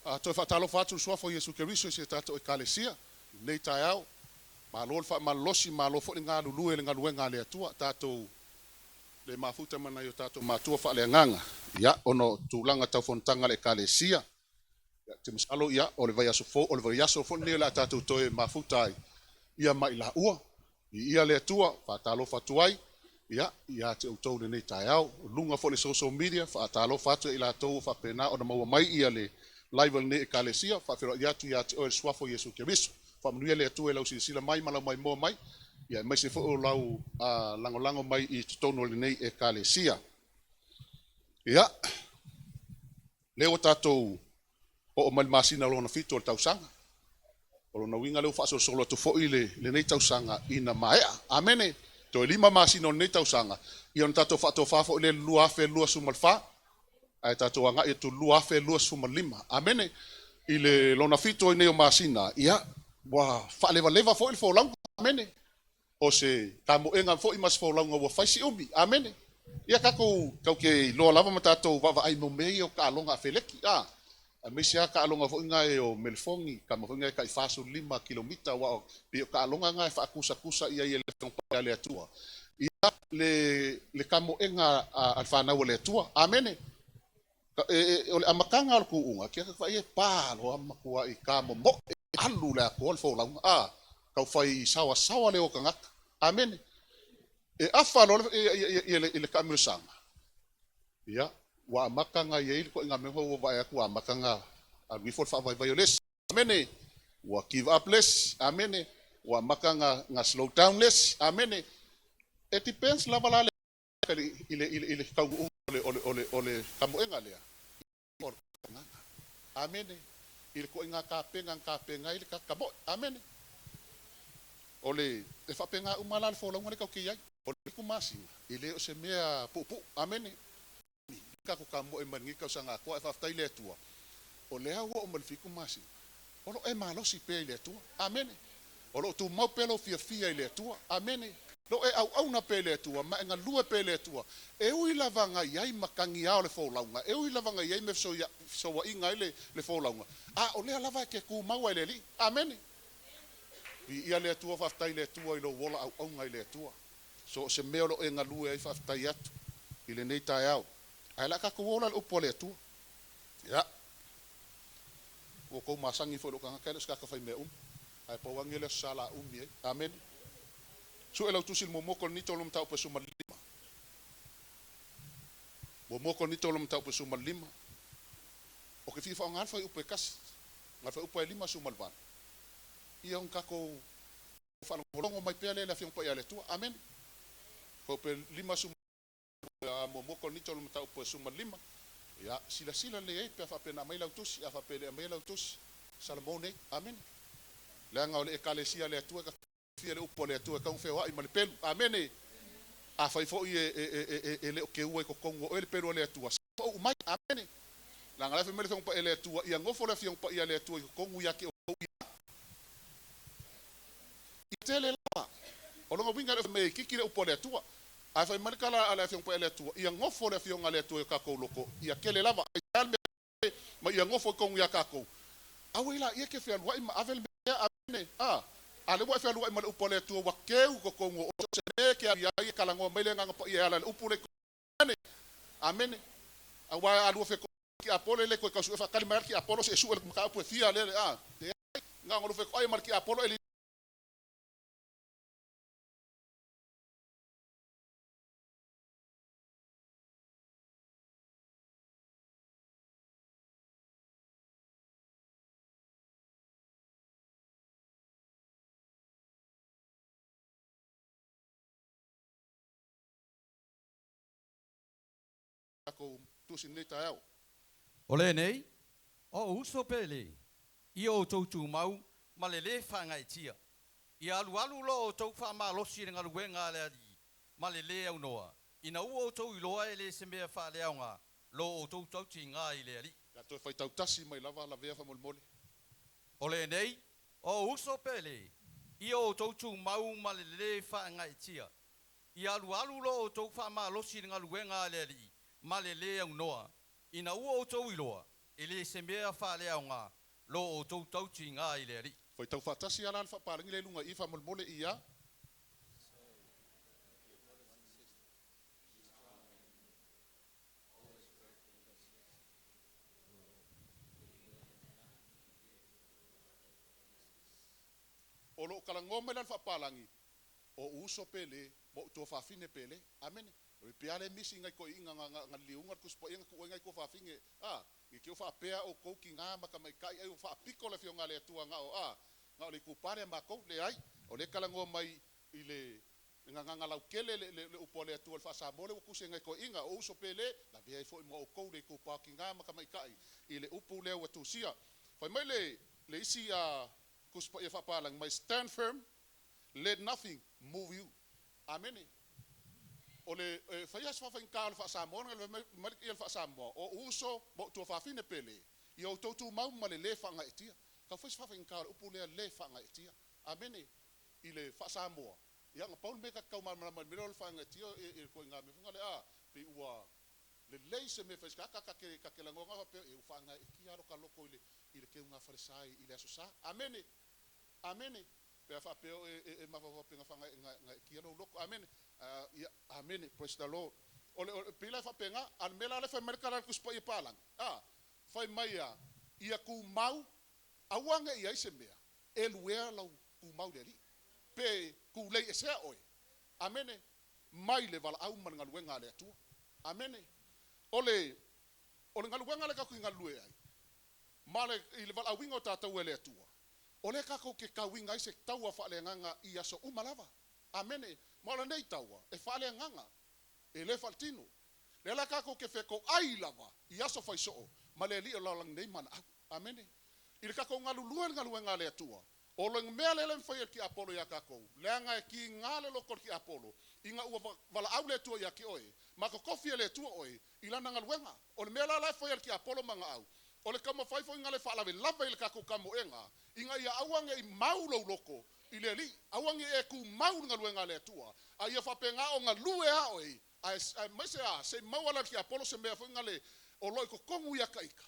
Toi fatalo fatu swa fo Yesu Keriso se tato ekalesia. Nei taiao. Malol fa malosi malo fo nga lulu e nga luenga le tua tato le mafuta mana yo tato matua fa le nganga. Ya ono tulanga tau fontanga le ekalesia. Ya timisalo ya ole vai aso fo ne la tato toe mafuta ia mai la ua. Ia le tua fatalo fatuai. Ya te utou le nei taiao lunga fo le social media fatalo fatu ila tou fa pena ona mau mai ia le live ne ekalesia fa fero ya te o swafo Yesu Keriso fa manu le tu ela sila mai mala mai mo mai ya mai se fo lau lango mai I tono le nei ekalesia ya le o tatou o mal masina lo na fito tau sanga o na winga le fa so solo to fo ile le nei tau sanga ina mai amene to lima masina nei tau sanga ion tatou fa to fa fo le lua fe lua sumalfa ai tatou anga e tu lua fe lua sumalima amene ile lona fito nei o masina ia wa fa leva fo il fo lang amene o se tamo enga fo I mas fo lang o fa si umi amene ia kako ke lo lava mata to va ai mo me o ka longa feleki a me sia ka longa fo nga e o melfongi ka mo nga ka faso 5 kilomita wa pe ka longa nga fa kusa ia ile ton pa le tua ia le kamo enga alfa na le tua amene o le amakanga al kuunga kia ka ia pa lo amakua I kamo mo alu la ko fo lang ka fai sawa le o kanga amene e afa lo ile kamo sanga ia wa makanga ye ko nga me ho va ku makanga al we for fa violence amene wa give up less amene wa makanga nga slow down less amene it depends la bala ile ka ole kamo enga le amene ile ko nga ka penga ile ka kabo amene ole e fa penga umala fo la ngone ka ki ai ole ku masi ile o se mea pupu amene ka ko kamo e mangi ka sanga ko fa tai le tua o le hawo o malfiku masi o lo e malo si pe le tua amene o lo tu mau pelo fia le tua amene lo e au na pe le tua ma nga lua pe le tua e ui lavanga yai makangi ao le fo launga e ui lavanga yai me so wa inga le fo launga o le lava ke ku mau le li amene ia le tua fa tai le tua I lo wola au ngai le tua so se me lo e nga lua e fa tai atu ile nei tai au ai la ka ko wola o pole tu ya o ko masangi fo lo ka ka ska ka fai me ai po wangele sala mi amen so elo tusil mo moko ni tolum tau pe suma 5 mo moko ni tolum tau pe suma 5 o ke fifa ngal fa upe kas ngal fa upe 5 suma 1 ia un kako fa longo mai pele la fiong pa ya le tu amen ko pe 5 suma mo moko ni tolum tau pe suma 5 ya sila le e pe fa pena mai lautus ya fa pele mai lautus salmone amen la nga ole ekalesia le tu ka fia le upo le tu ka un feo ai mal pelu amen a fa fo e le ke u ko kongo ele pelu le tu so mai amen la nga le me le fo pa ele tu ya ngofo le fiong pa ya le tu ko kongo ya ke o tele la o lo winga le me kiki le upo le tu a fa markala ala fiong pa ele tu ia ngofo le fiong ale tu ka ko loko ia kele lava ma ia ngofo kongo ya ka ko awila ia ke fia wai ma avel me amene ale wa fia wai ma upo le tu wa ke ko kongo o se ke ia kala ngo mele nga pa ia ala upo le amene awa alu fe ki apolo le ko ka su fa kali mar ki apolo se su ka pu fia le nga ngo fe ko ai mar ki apolo ele ko tu sin neta au Ole nei, o uso pele, I o tautu mau, ma le whangai tia. I alu lo o tau wha maa losi renga luenga le ali, ma le au noa. Ina u o tau I loa ele se mea wha le aunga, lo o tau tauti ngā I le ali. ya to fai tau tasi mai lava la vea fa mol Ole nei, o uso pele, I o tautu mau ma le whangai tia. I alu lo o tau wha maa losi renga luenga le ali, ma le au noa. Ina u o tau I loa, e le se mea whaaleaunga lo o tautau ti ngā i le ari. Foi tau whatasi ala alfa palangi le lunga ifa molmole ia. O lo kalangome lan whapalangi. O uso pele, mo to whawhine pele. Amen. O piale misi ngai ko inga nga liunga kuspo inga ko ngai ko whawhinge. I ki o whapea o kou ki ngā maka mai kai ai o whapiko le whionga le atua nga o nga o le kupare ma kou le ai. O le kalango mai i le nga lau kele le upo le atua le whasamole o kuse ngai ko inga o uso pele. La bea i fo i mo o kou le kupa ki ngā maka mai kai. I le upu leo atu sia. Whai mai le isi kuspo i whapalang mai stand firm. Let nothing move you. Amen. O le whaias whawhain kā le whaasamoa le malik i le whaasamoa o uso mo tua whawhine pele i au tautu mau ma le whanga etia ka whaias whawhain kā le upu lea le whanga etia amene i le whaasamoa i anga paul meka kau marama miro le whanga etia i koe ngā me whunga le pe ua le lei se me whais ka ke langonga pe e whanga etia aro ka loko i le keu ngā wharesai i le aso sa amene amene pe a whapeo e mawhapenga whanga ngā kia no loko amene amen, praise the Lord. O pila whapenga, an mela le whai merikara kuspa i palang. Whai maia, ia ku mau, awanga ia ise mea, e luea lau ku mau le li. Pe ku lei esea oi. Amene, mai le wala au man ngaluenga le atua. Amene, ole ngaluenga le kaku i ngalue ai. Male i le wala awinga o tātou e le atua. Ole kako ke kawinga ise taua whaale nganga i aso umalava. Amene, mala nei taua, e whaale nganga, e le faltino. Le la kako ke wheko ai lava, i aso whaisoo, ma le li o lalang nei mana au. Amene. I le kako ngaluluan ngalue ngā le atua. O le mea le lem whai ki Apollo ia kako. Le anga e ki ngā le loko ki Apollo. I ngā ua wala au le atua ia ki oe. Ma ko kofi e le atua oe, i lana ngaluenga. O le mea la lai whai ki Apollo manga au. O le kama whaifo i ngā le whaalawe lava i le kako kamo enga. I ngā ia auange i maulo loko. I le li, awangi e ku mau nga luenga le atua. A ia whapenga o nga lue a oi. A maise se mauala ki Apollo se mea whinga le o loi ko kongu ia kaika.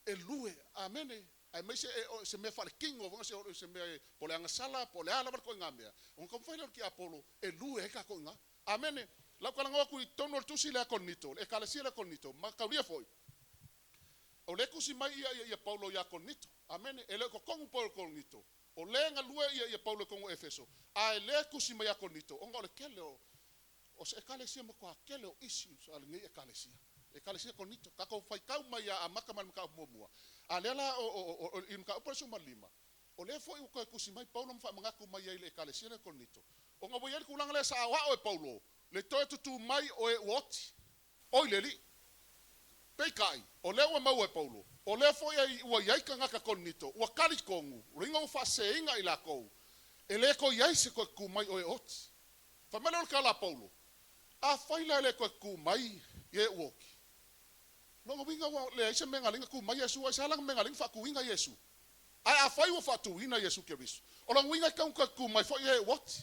E lue, amene. A maise se mea whale kingo, wanga se mea pole anga sala, pole ala war ko ngā mea. O ka mwhaila ki Apollo, e lue e ka ko ngā. Amene. Lau kalangoa kui tono al tusi le a konito, e kalesia le konito, ma kauria foi. O le kusi mai ia Paulo ia konito. Amene. E le ko kongu Paulo konito. O le nga lue ia Paulo kongo Efeso. A le kusi mai akonito. O nga le kele o se ekalesia mo kwa kele o isi so ale ngai ekalesia. Ekalesia konito. Kako fai kau mai a maka man maka mua. A le la o in ka operation malima. O le foi ko kusi mai Paulo mfa mangaku mai ile ekalesia le konito. O nga boyel kulanga le sa wa o Paulo. Le toe tu mai o e what? O le li. Peikai, o le wa mau e Paulo. O le foi ai ua iaika ngaka konito, ua kali kongu, ringa u whaseinga i la kou. E le ko iai se koe kumai o e oti. Whamele o kala Paulo. A whaila le koe kumai i e uoki. Longa winga wa le aise menga linga kumai Yesu, aise halanga menga linga whakuinga Yesu. Ai a whai wa whatuina Yesu Keriso. O lang winga kaun koe kumai fo i e uoti.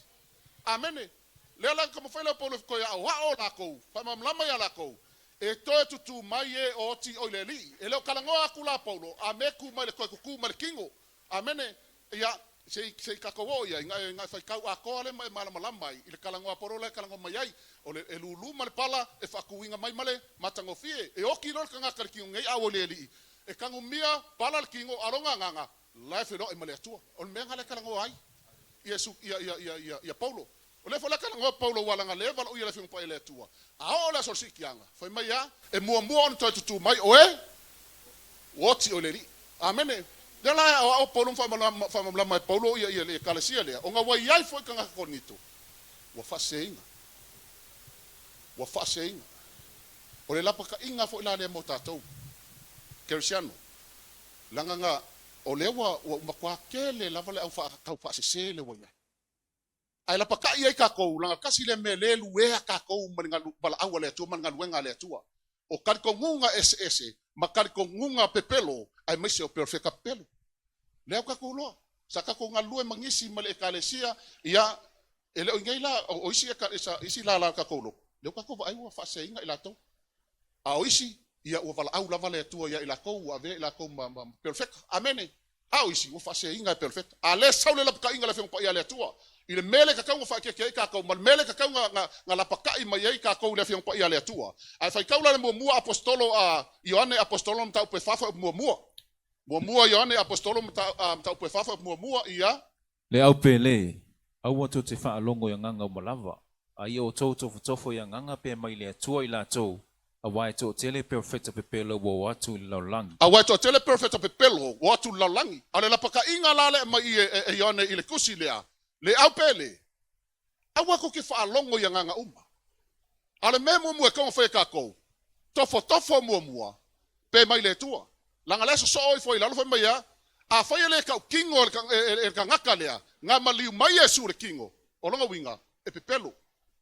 Amene. Le ala kama whaila Paulo koe a wao la kou, whamamlama ya la kou. E toe tutu mai e o ti o le li. E leo kalangoa aku la Paulo. A me ku mai le koe kuku mai le kingo. Amene. Ia, se kakawo ia. Ngai whai kau a koa le mai malama mai. I le kalangoa Paulo le kalangoa mai ai. O le lulu ma le pala. E whakuinga mai male. Matango fie. E oki lor ka ngaka le kingo ngai awo le li. E kangu mia pala le kingo aronga nganga. Life no e male atua. O le menga le kalangoa ai. Ia Paulo. O le fola kana ngā Paulo walanga lewa o ia le whingpa ele atua. A o le sorsi kianga. Whai mai a, e mua on toi tutu mai o e, woti o le ri. Amene. Le la o Paulo whamamlama e Paulo ia le kalesia lea. O ngā wai ai foi ka ngā konito. Wa whaseinga. Wa whaseinga. O le lapa ka inga foi la lea mo tātou. Kerisiano. Langa ngā, o lewa makua kele lava le au kau whaasese le wai ai. Ai la paka ia ka ko langa kasi le mele luea ka ko malinga bala awale tu manga luenga le tua o kariko ngunga ss makariko ngunga pepelo ai mese o perfecta pelo le ka ko lo saka ko ngalue mangisi male ekalesia ia ele ngaila o isi ka isi la ka ko lo le ka ko ai wa fa se inga ila to a o isi ia ua vala au lava le atua ia ila kou ave ila kou ma perfect amene au isi ua fase inga perfect a le sau le lapaka inga le fiong pa ia le atua ile mele ka kau fa ke ka kau mal mele ka kau nga lapaka i mai ka kau le fiong pa ia le atua ai fai kau le mua apostolo a Ioane apostolo mta upe fafa mua Ioane apostolo mta upe fafa mua ia le au pele au watu te fa alongo ya nganga malava ai o tofo ya nganga pe mai le atua ila to a wai to tele perfect pe pelo wo watu laulangi a wai to tele perfect pe pelo watu laulangi ale lapaka inga lale mai Ioane ile kusi le au pele awa ko ke fa longo ya nganga uma ale memo mu ko fa ka ko tofo mua pe mai le tua langa le so foi la fa mai ya a fa le ka kingo ka ngaka le nga mali mai Yesu le kingo o longa winga e pe pelo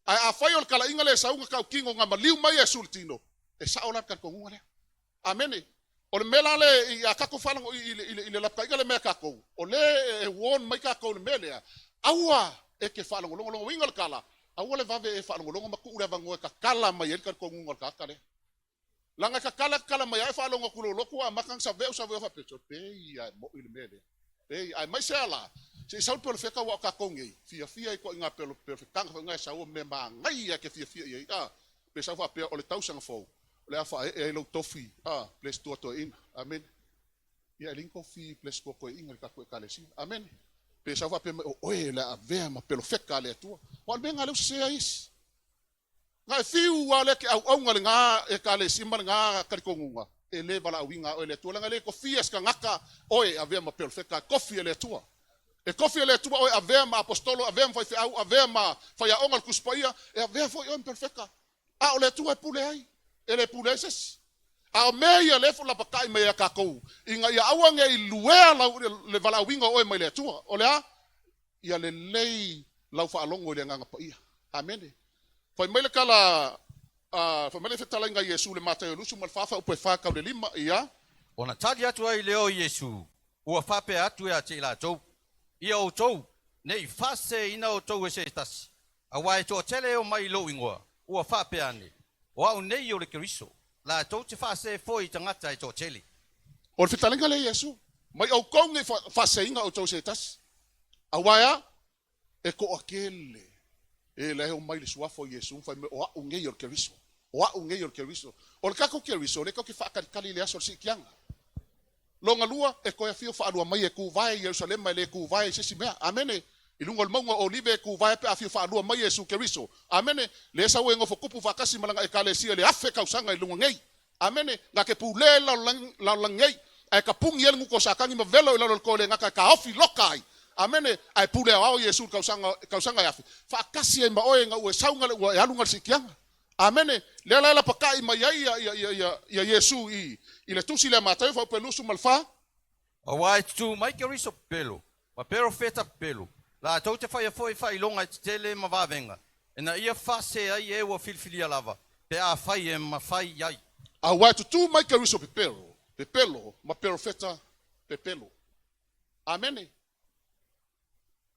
a fa yo kala inga le sa unga ka kingo nga mali mai Yesu le tino e sa ola ka ko ngale amene o le mela le ya ka ko fa ile la ka le me ka ko o le won mai ka ko le mele aua e ke fa longo winga kala aua le vave e fa longo maku ura vango ka kala mai el ka ko ngol ka kale langa ka kala mai ai fa longo kulo loko a makang sa veo fa pecho pe ia mo ile mele pe ai mai sala se sa pelo feka wa ka kongi fia ko inga pelo perfectang fa ngai sa o me ma ngai ya ke fia ia pe sa fa pe o le tau sanga fo le fa e lo tofi place to in amen ia linko fi place ko inga ka ko kalesi amen pe sa fa pe o la ave ma pelo feka le tua wa benga le se ais ngai fiu wa le ke au ngal nga e kalesi ma nga ka ko ngunga e le vala winga o le tua nga le ko fias ka ngaka oi ave ma pelo feka kofi le tua e kofi le tua oi ave ma apostolo ave ma fa au ave ma fa ya ongal kuspaia e ave fo yo perfeka a o le tua pule ai e le pule ses a meia le fo la pakai meia ka ko inga ya awange i luea le vala winga oi mai le tua o le a ia le lei lau fa alongo le nganga paia amen fa mai le kala fa mai le fetala inga Yesu le mata lusu mal fa upe fa ka le lima ia ona tali atu ai leo Yesu ua fape atu ya te la tou ia o tou nei fase ina o tou se tasi a wai to tele o mai lo ingoa ua fape ane o au nei o le Keriso la tou te fase foi tangata i to tele o le fetala inga le Yesu mai au kong nei fase inga o tou se tasi a waya e ko akele e le o mai le suafo Yesu fa me o au ngei o Keriso o au ngei o Keriso o le kako Keriso le ko ki fa kali le aso sikianga longa lua e ko fio fa alua mai e ku vai Jerusalem mai le ku vai se simea amene ilunga le maunga olive ku vai pe afio fa alua mai Yesu Keriso amene le sa wengo fo kupu fa kasi malanga e kalesia le afe ka usanga ilunga ngei amene nga ke pule la ngei ai ka pung yel nguko sakangi ma velo ila ko le ngaka ka ofi lokai amene ai pule ao Yesu ka usanga yafi fa kasi e ma oe nga u saunga le wa alunga sikianga amene le la pakai mai ya Yesu ile tusi le matai fa pelusu malfa o wai tu mai Keriso pelo wa pero feta pelo la tou te fai longa tele ma vavenga ena ia fase ai e wa filfilia lava pe a fai e ma fai ai a wai tu mai Keriso pelo ma pero feta pelo amene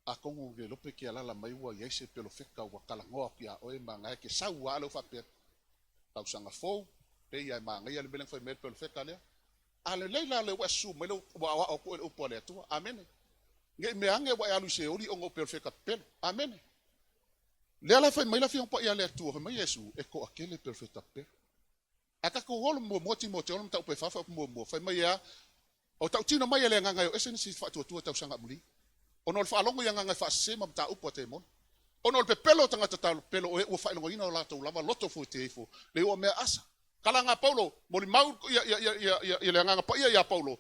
a kongu le lope ki ala la mai wa yese pelo feka wa kala ngoa kia oe manga ke saua alo fa pe tau sanga fo pe ia manga ia le beleng fa me pelo feka le ale leila le wasu me lo wa o pole tu amen nge me ange wa alu se oli ongo pelo feka pelo amen le ala fa mai la fi on pa ia le tu fa mai Yesu e ko akele pelo feka pelo aka ko hol mo Timoteo on tau pe fa mo fa mai ya o tau tino mai le nganga yo esen si fa tu tau sanga muli onol fa longo yang nga fa se mam ta upo te mon onol pe pelo tanga ta pelo o fa longo ina la to lava loto fo te fo le o me asa kala nga Paulo moli mau ya le nga pa ya Paulo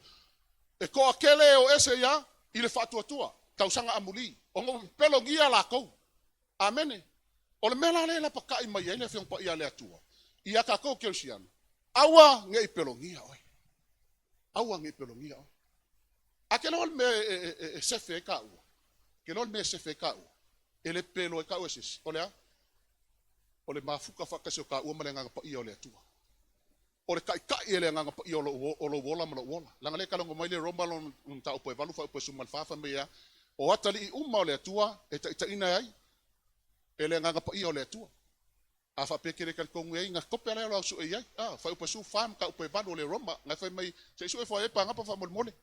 e ko akele o ese ya ile fa tu tau sanga amuli ongo pelo ngia la ko amen o le mela le la pa kai mai ele fe pa ia le atua ia ka ko kelsian awa ngai pelo ngia oi awa ngai pelo ngia oi aquele me se fe ka u que no me se fe ka u ele pelo ka u sis ole mafuka fa ka so ka u malenga pa i ole tua ole kai ele nga pa i ole wola mo wola langa le ka longo mai le romba lon ta upo valu fa upo sumal fa fa me ya o atali i umma ole tua e ta ina ai ele nga pa i ole tua A fa pekere kan kongu e nga kope ala lo su e ai. Fa upa su fam ka upa valo le Roma, nga fa mai se su e fa e pa nga pa fa mole.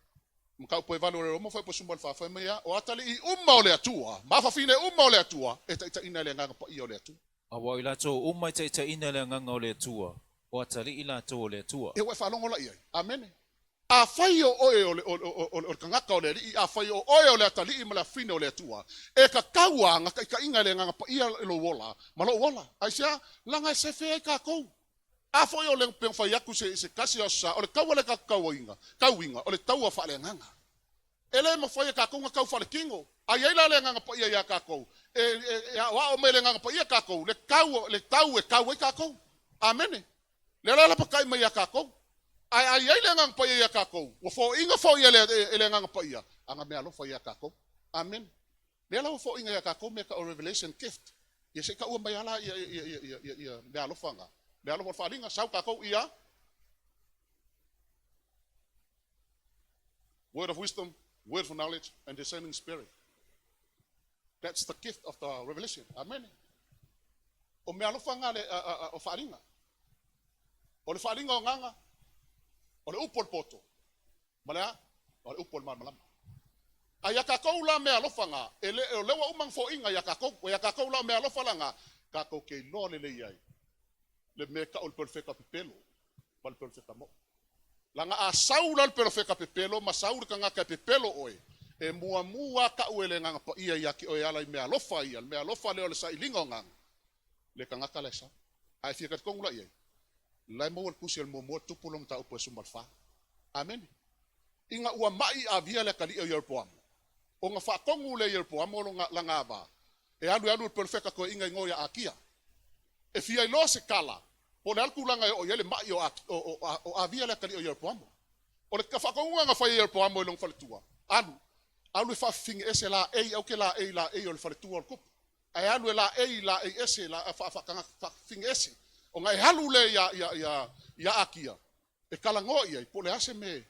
Mka upa valo le Roma fa upa su mal fa mai ya o atali I umma o le atua. Ma fa fine umma o le atua. E ta ina le nga pa I o le atua. Awa ila to umai ta ina le nganga o le tua. O atali ila to o le tua. E wa fa longo la I. Amen. A fai o oe o kangaka o le ri, a fai o oe o le atali I mala fine o le atua. E ka kaua nga ka inga le nga pa ia lo wola, malo wola. Ai sia, langa se fe ka kou. A fai o le peng fai aku se kasi o sa, o le kaua le ka kauinga, o le taua fa le nganga. Ele ma fai ka kou nga kau fa le kingo. Ai eila le nganga pa ia ia ka kou. Wa o me le nganga pa ia ka kou, le tau e ka kou. Amene. Le la pa kai mai ia ka kou. Ai le ngang pa ia kako. Wo fo inga fo ia le ngang pa ia. Anga me alo fo ia kako. Amen. Le la fo inga ia kako me ka revelation gift. Ia se ka u mai ala ia me alo fanga. Me alo fa ringa sau kako ia. Word of wisdom, word of knowledge and discerning spirit. That's the gift of the revelation. Amen. O me alo fanga le o fa ringa. O le fa ringa o nganga. O le upol poto. Malea, o le upol malama. A ya kakou la mea lofanga, e lewa umang fo inga ya kakou la mea lofalanga, kakou ke lo le iai. Le meka o le perfeka pipelo, pa le perfeka mo. Langa a saula le perfeka pipelo, ma saula ka ngaka pipelo oe. E mua ka uele nganga pa ia ya ki o ala mea lofa ia, mea lofa leo le sa ilinga o nganga. Le ka ngaka le sa. Ai fia kat kongula iai. Lai mo kusi el mo tupulong ta upo sumal fa. Amen. Inga ua mai avia le kali o yerpoam. O nga fa kongu le yerpoam o nga ngava. E anu perfeka ko inga ngoya akia. E fia ilo se kala. Po le alku langa o yele mai o avia le kali o yerpoam. O le ka fa kongu nga fa yerpoam o long faletua. Anu fa fing ese la ei au ke la ei o le faletua o kup. Ai anu la ei ese la fa fing ese. O ngai halu le ya akia. E kalango ia, po le ase me.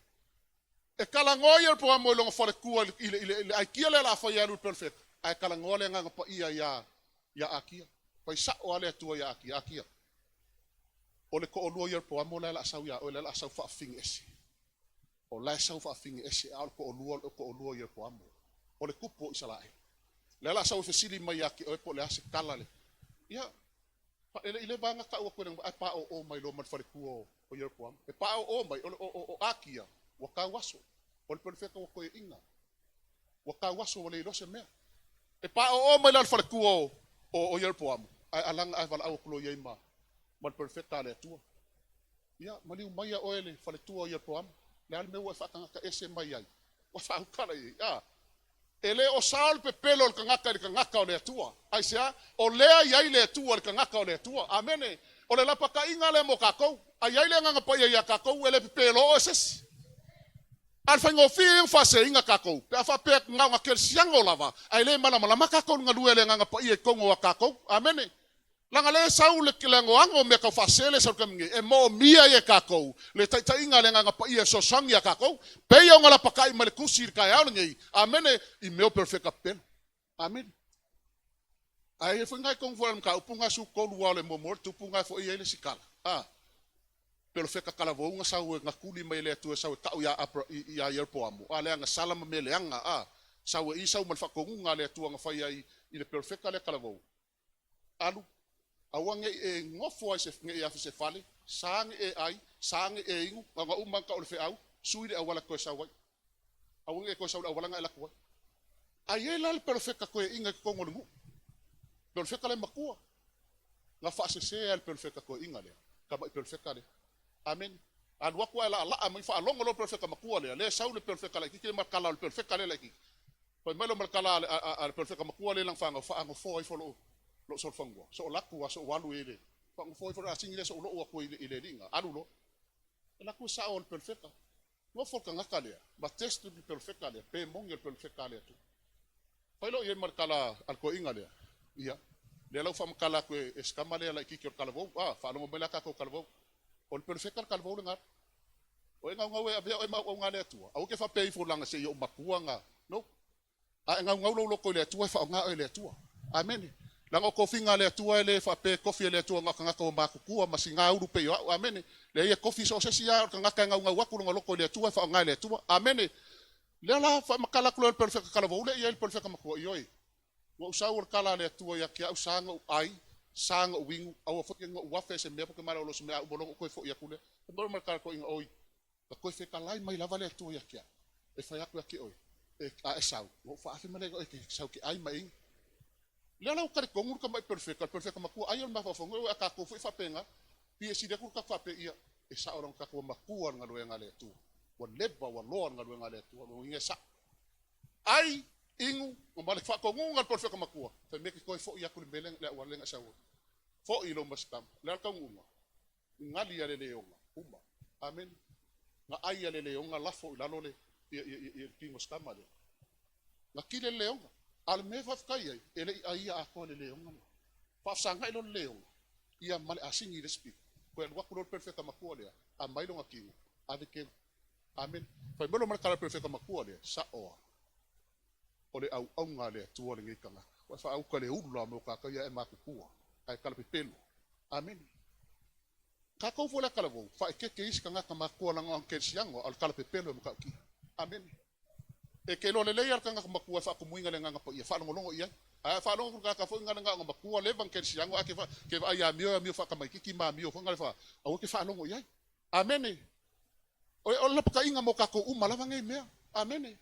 E kalango ia po amo longa fale kua ile ai kia le la fa ia lu perfect. Ai kalango le nga pa ia ya akia. Pa sa o ale tua ya akia. O le ko olu ia po amo le la sau ya o le la sau fa fing ese. O la sau fa fing ese al ko olu ia po amo. O le kupo isalae. Le la sau fe sili mai ya ki o po le ase kala le. Ia ile banga ka o kwenang pa o mai lo man fare ku o yer poam e pa o mai o akia wa ka waso o le perfecto ko inga wa ka waso le lo se me e pa o mai lo fare ku o yer poam alang ai val au klo yema man perfecta le tu ya mali mai o ele fare tu o yer poam le al me wa fa ka ese mai ai wa fa ka ya ele o saul pe pelo el kangaka o le tua. Ai sea, o lea iai le tua el kangaka o le tua. Amene. O le lapa ka inga le mo kakou. Ai iai le nganga pa ia kakou ele pe pelo o ses. Al fa ngofi fa se inga kakou. Pe fa pe nga kel siango lava. Ai le malama kakou nga luele nganga pa ia kongo wa kakou. Amene. Langa le saul le kilango ango me ka fa sele sa kamingi. E mo mia ye kakou. Le ta inga le nganga pa ia so sang ya kakou. Pe yo ngala pakai male kusir ka ya ngi. Amene I meu perfecta pen. Amen. Ai foi ngai kong volam ka upunga su ko luale momor tu punga fo ia le sikala. Perfecta kala vo nga sa nga kuli mai le tu sa ka ya yer poamu. Ale nga salama me le anga sa we isa mal fa ko nga le tu nga fa ia I le perfecta le kala vo. Alu awang e ngofo ai se nge ya se fale sang e ai sang e ingu nga umang ka o le fe au sui le awala ko sa wai. Awang e ko sa awala nga la ko. Ai la le perfecta ko inga ko ngolu. Perfecta le makua. Nga fa se el perfecta ko inga le. Ka mai perfecta le. Amen. An wa ko la mai fa longo lo perfecta makua le sa le perfecta le ki markala le perfecta le ki. Pa mai lo markala al perfecta makua le lang fa nga fa ngo fo ai fo lo sol fangwa so la ku so walu ele fang foi for asing ile so lo ko ile ringa alu lo la ku sa ol perfecta no for ka ngakale ba test du perfecta le pe mong el perfecta le tu fa lo ye markala al ko ingale ia le la fam kala ko eskamale la ki kyor kalvo fa lo mo bela ka ko kalvo ol perfecta kalvo ngar o nga ngawe abia o ma ngale tu au ke fa pe for langa se yo makua nga no nga lo ko le tu fa nga le tu amen Langa kofi nga le atua le fa pe kofi le atua nga ka ma ku ma singa uru pe yo amen le ye kofi so se sia nga nga waku nga loko le atua fa nga le atua amen le la fa makala klo perfect kala vo le ye perfect ma ko yo wa usawur kala le atua ya kia usanga ai sanga wingu au fo nga wa fe se me ko mala lo se me bolo ko fo ya kule bolo marka ko inga oi ko fe kala mai lava le atua ya kia e fa ya ko ki oi e a sau wo fa afi male ko e sau ki ai mai le ala ukari kongur ka mai perfect maku ayon ma fa fongo ka ko fa penga pi si de ku ka fa pe ia e sa orang ka ko maku nga lo nga le tu wa leba wa lo nga lo nga le tu wa inga sa ai ingu o male fa ko ngal perfect maku fa me ko fo ia ku beleng le wa lenga sa wo fo ilo mastam le ka nguma ngali ya le leonga uma amen nga ai ya le leonga la fo la lo le ye pingo stamale nga kile leonga al me fa kai ele ai a ko le leonga fa sanga ilo leonga ia male asingi respi ko el wakuro perfect makuole a mai longa ki avike amen fa melo mar kala perfect makuole sa o ole au ngale tu ole ngikanga wa fa au kale ulla mo ka ka ya e makukua ai kala pelo amen ka ko fola kala vo fa ke is kanga ka makuola ngon ke siango al kala pelo mo ka ki amen e ke lo le leia kanga makua fa ko muinga le nganga pa ia fa longo ia a fa longo ka fo nganga makua le van ke siango ake fa ke ai mio fa ka mai ki ma mio fo ngale fa au ke fa longo ia amen o la pa inga mo ka ko uma la vangai mea amen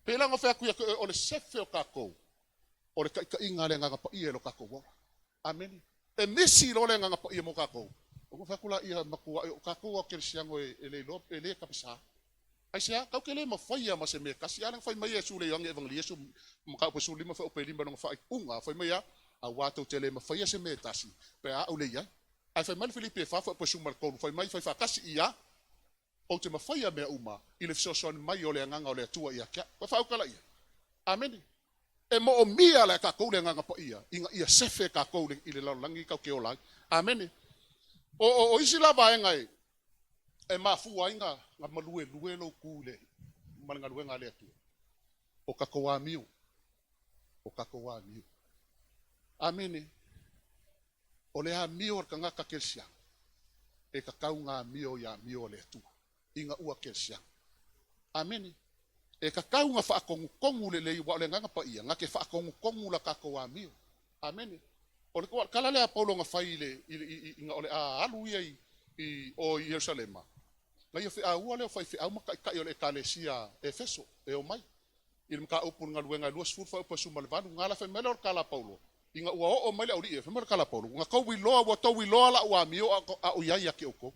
pela ngo fa ku o le sefe o ka ko o le ka inga le nganga pa ia lo ka ko amen e misi lo le nganga pa ia mo ka ko o fa kula ia makua o ka ko ke siango e le lo e le ka pisa Asia kau kele ma faya ma se me kasi alang fai mai Yesu le yang evangeli Yesu maka po suli ma fa opeli ba no fa unga fai mai a wato tele ma faya se me tasi pe a ule ya ai fai mal Filipe fa po sumar ko fai mai fai fa kasi ia o te ma faya me uma ile so mai ole nganga ole tua ia ka fa kala ia amen e mo o mia la ka ko le nganga pa ia inga ia sefe ka ko le ile langi ka ke ola amen o isi la ba ngai e mafu ainga nga malue lo kule malanga luenga le tu o kakoa miu amene o le a mio kanga ka kelsia e ka kaunga mio ya mio le tu inga ua kelsia amene e ka kaunga fa kongu le wa le nganga pa ia nga ke fa kongu la kakoa mio amene o le kala le Paulo nga faile inga ole a alu ia i o Yerusalema Lai fe a ua le fai fe au maka kai ole kalesia Efeso e o mai. Il mka upun nga luenga luas fu fa pa suma levanu ngala fe melor kala Paulo. Inga ua o mai le ori e fe melor kala Paulo. Nga kau wiloa wa tau wiloa la ua mio a o yai ke oko.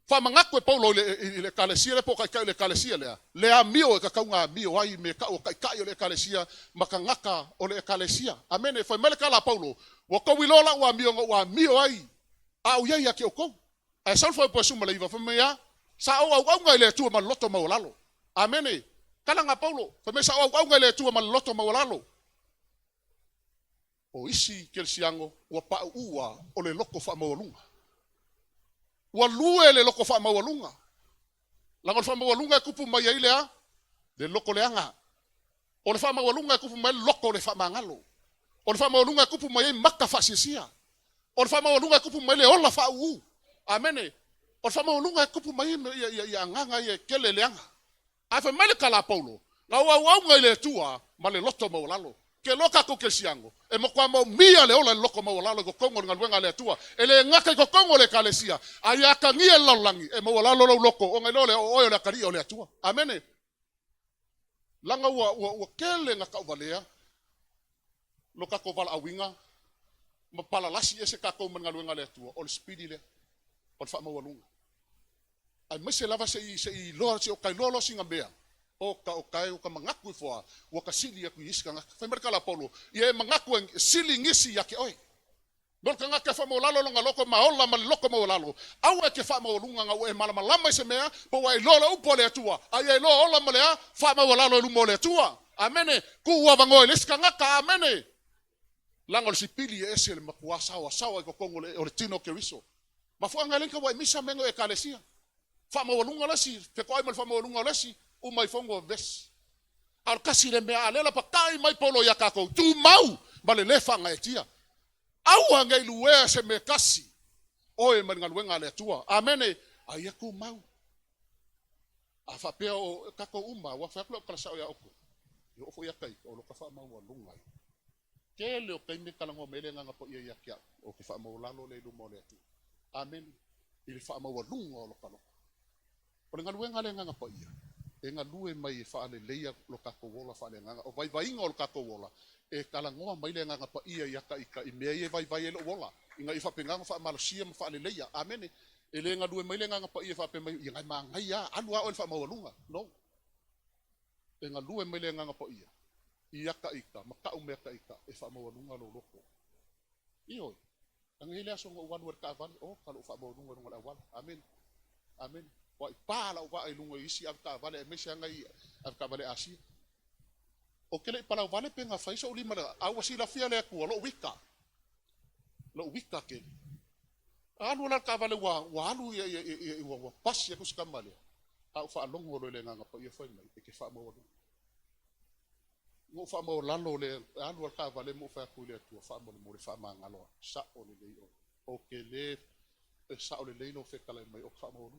Fa mangakwe Paulo le kalesia le po kai le kalesia le. Le a mio e ka kau nga mio ai me ka o kai ole kalesia maka ngaka ole kalesia. Amen fe melor kala Paulo. Wa kau wiloa la ua mio ai a o yai ke oko. Ai sal foi po suma le iva famia sa au ngai le tu ma loto ma lalo amen kala nga Paulo famia sa au ngai le tu ma loto ma lalo o isi kelsiango wa pa ua o le loko fa ma lunga wa lue le loko fa ma lunga la ngol fa ma lunga kupu mai ile a le loko le anga o le fa ma lunga kupu mai loko le fa mangalo o le fa ma lunga kupu mai makka fa sisia o le fa ma lunga kupu mai le ola fa u Amene. O fama ulunga kupu mai ya nganga ye kele leanga. Afa mele kala Paulo. Na wa ngale tua male loto mo lalo. Ke loka ko kesiango. E mo kwa mo mia le ola loko mo lalo go kongo ngalwenga le tua. Ele ngaka go kongo le kalesia. Aya ka ngie lalangi e mo lalo loko o ngale o le kari o le tua. Amene. Langa wa kele ngaka valea. Loka ko val awinga. Mapala lasi ese ka ko ngalwenga le tua. O speedy le o fa mawalunga ai mese lava se i lo se o kai lolo singa bea o kai o ka mangaku fo o ka sili ku iska nga fa merka la Paulo ye mangaku sili ngisi yake oi don ka nga ka fa mawlalo nga loko maola mal loko mawlalo awe ke fa mawlunga nga we mala lama se mea po wai lolo upole tua ai lo ola malea fa mawlalo lu mole tua amene ku wa bango leska nga ka amene langol sipili ese le makuasa wa sawa ko kongo le tino keriso Mafua ngalenka wa misa mengo e kalesia. Fa mawalunga lasi, pe ko ai mal fa mawalunga lasi, umai fongo ves. Al kasi le me alela pa kai mai Paulo ya kako. Tu mau ma le whanga e tia. Aua ngai lue se me kasi. Oe ma ngaluenga le atua. Amene, ai aku mau. A whapea o kako uma, wa whaklo kalasao ya oku. Yo ofo ya kai, o loka wha mau lungai. Ke leo kai me kalango mele nganga po ia kia, o ke wha mau lalo le lumo le atu. Amen. Ili wha mau lunga o loka loka. O le ngaluenga le nganga po ia. E ngalue mai e wha ale leia lo kako wola wha le nganga. O vai vai inga o lo kako wola. E kalangoa mai le nganga po ia ika i mea e vai vai e lo wola. Inga i wha penganga wha malosia ma wha ale leia. Amen. E le ngalue mai le nganga po ia wha pe mai. Ia ngai maa ngai ya. Anua o le wha mau lunga. No. E ngalue mai le nganga po ia. Iaka ika, makau meka ika, e wha mawanunga lo loko. Ioi, ang hila so nga uwan ka avan, oh, kalau wha mawanunga nunga awan. Amen. Amen. Wa ipala uwa ay lunga isi av ka avale, e mesya nga av ka avale asi. O kele ipala uvale pe nga faiso ulima na, awa sila fia le akua, lo wika. Lo wika ke. Alu na ka avale wa alu wa pasi aku sikamale. Au wha alongo lo le nga pa ia whai mai, e ke wha mawanunga. Mo fa mo lalo le alu ka vale mo fa ku le tu fa mo le fa ma ngalo sa o le o ke le sa o le no fe kala mai o fa mo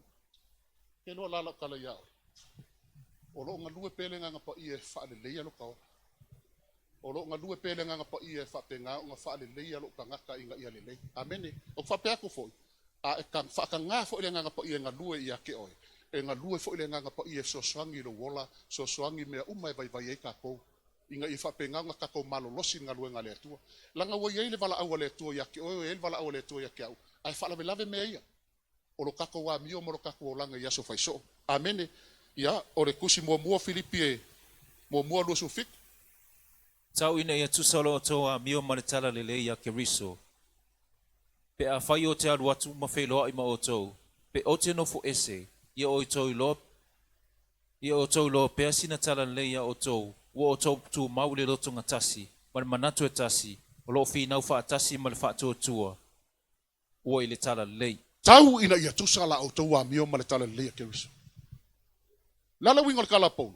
ke no lalo kala ya o lo ngalu pele nga pa ie fa le le lo ka o lo ngalu pele nga pa ie fa pe nga fa le le lo ka nga ka inga ia le amen o fa pe ku fo a ka fa ka nga fo le nga pa ie ngalu ia ke o e ngalu fo le nga pa ie so swangi lo wola so swangi me umai vai vai ka ko inga i whapenga nga kako malolosi nga luenga le atua. Langa wa iei le wala awa le atua ya ke oe e le wala awa le atua ya ke au. Ai whala me lave mea ia. O lo kako wa mio mo lo kako o langa iaso faiso. Amene. Ia, o le kusi mua Filipi e mua lusu fik. Tau ina ia tusalo o toa mio maritala le le ia ke riso. Pe a whai o te alu atu ma wheloa ima o tou. Pe o te nofo ese. Ia o i tou lo. Ia o tou lo pe asina tala le ia o tou. Wo o tau tu mau le loto nga tasi, ma manatu e tasi, o lo fi nau wha tasi ma le wha tua, wo i le tala lei. Tau ina ia tusala o tau a mio ma le tala lei a keriso. Lala wingo le kala pou.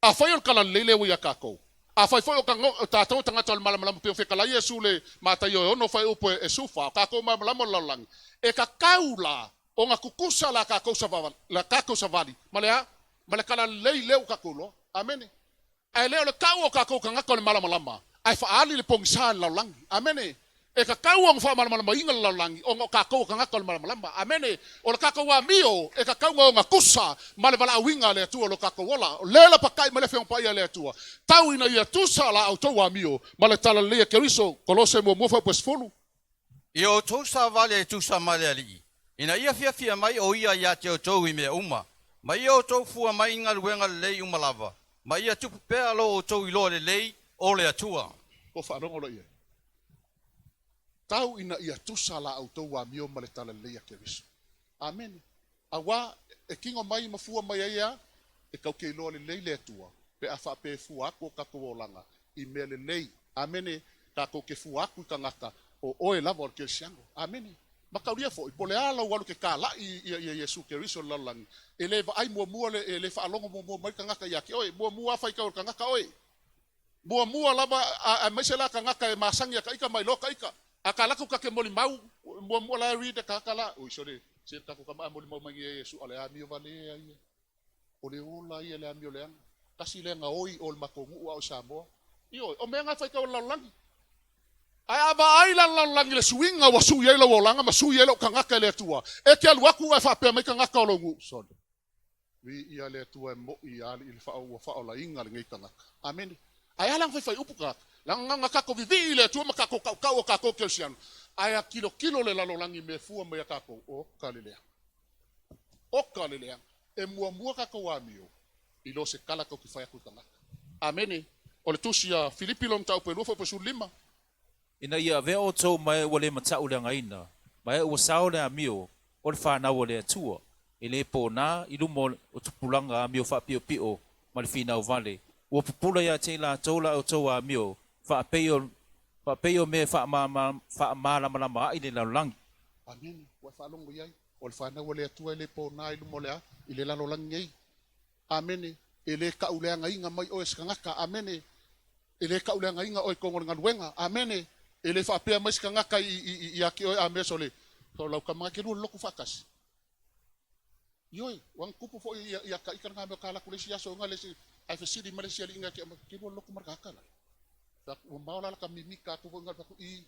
A whai o le kala lei le wia kako. A whai whai o ka tātou tangata o le malamalamu peo whekala i e su le mātai o ono whai upo e sufa, o kako malamalamu lalangi. E ka kaula o nga kukusa la kako savali, ma le kala lei leu kakulo, amene. Ai leo le kau o kako ka ngako le malamalama. Ai whaali le pongisa le laulangi. Amene. E ka kau o ngwha malamalama inga le laulangi. O kako ka ngako le malamalama. Amene. O le kako wa mio. E ka kau o ngakusa. Ma le wala awinga le atua lo kako wala. Lela pakai ma le whiong paia le atua. Tau ina ia tusa la au tau wa mio. Ma le tala lea keriso. Kolose mua mufa pues fulu. I o tusa vale e tusa male ali. Ina ia fia mai o ia ia te o tau i mea uma. Ma ia o tau fua mai inga luenga le lei umalava. Ma ia tupu pea lo o tau ilo le lei o le atua. O wharongo lo ia. Tau ina ia tusa la au tau wa mio ma le tala lea keriso. Amen. Awa e kingo mai mafua mai ia e kau ke ilo le lei le atua. Pe a wha pe fuako kako o langa. I mea le lei. Amene. Kako ke fuako i ka ngaka o oe lava o ke siango. Amene. Makauria fo, po le ala walu ke kala i Yesu Keriso lalangi. E le ai mua le fa alongo mua mai kangaka ya ke oi, mua fa ka kangaka oi. Mua lava a mesela kangaka e masangi ka ika mai loka ika. Akala ku ka ke moli mau, mua la ri de kakala. Oi sore, se ta ku ka moli mau mai Yesu ale ami vale ai. Ole ola ia le ami ole. Kasi le nga oi ol makongu o Samoa. Io, o menga fa ka lalangi. Ai aba ai la langi le suinga wa su yelo wa langa ma su yelo kangaka le tua. E ke alu aku fa pe mai kangaka o longu. Sod. Wi ia le tua mo ia il fa o la inga le ngai kangaka. Amen. Ai alang fai upuka. Langa ngaka ko vivi le tua makako kau kako kelsian. Ai kilo le la langi me fu me kako o kalelea. O kalelea. E mua kako wa mio. Ilo se kala ko ki fa ku kangaka. Amen. O le tusia Filipi lom tau pe lofo pe su lima. Ina ia vea o tau mai wale matau le ngaina. Mai ua sao le amio, o le whanau le atua. E le po nā, i lumo o tupulanga amio wha pio pio, ma le whina o vale. Ua pupula ia te la taula o tau amio, wha peio me wha malama ai le laulangi. Amen. Ua whalongo iai. O le whanau le atua e le po nā i lumo le a, i le laulangi iai. Amen. E le kauleanga inga mai o eskangaka. Amen. ele ka ule nga inga oi kongol nga luenga amene ele fa pe mais ka ngaka i aki oi amesole to lau ka mga kiru loku fakas yoi wang kupu fo ya ka ikan nga kala kulesi ya so nga lesi ai fa sidi malaysia inga ki kiru loku marka kala tak maula ka mimika tu nga ku i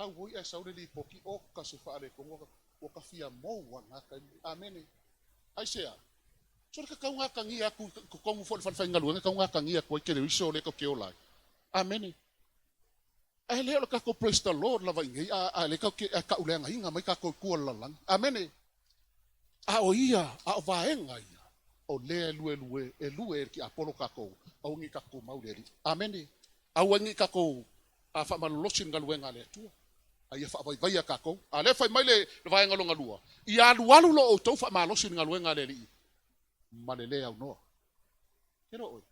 au woi ai saure li poki o ka se fa ale kongo o ka fia mo wanga ka amene ai sea so ka kaunga ka ngia ku kongo fo fa fa ngalu nga kaunga ka ngia ko ke riso le ko ke ola amene ai le ka ko praise the lord la vai ngai a le ka ka ulenga inga mai ka ko ku lalang amene a o ia a vaenga ia o le lue ki apolo ka ko o ngi ka ko mauderi amene a wangi ka ko a fa malolosin galuenga le tu a ia fa vai ka ko a le fa mai le vaenga lo ngalua ia lualu lo o to fa malosin galuenga le li malele au no kero oi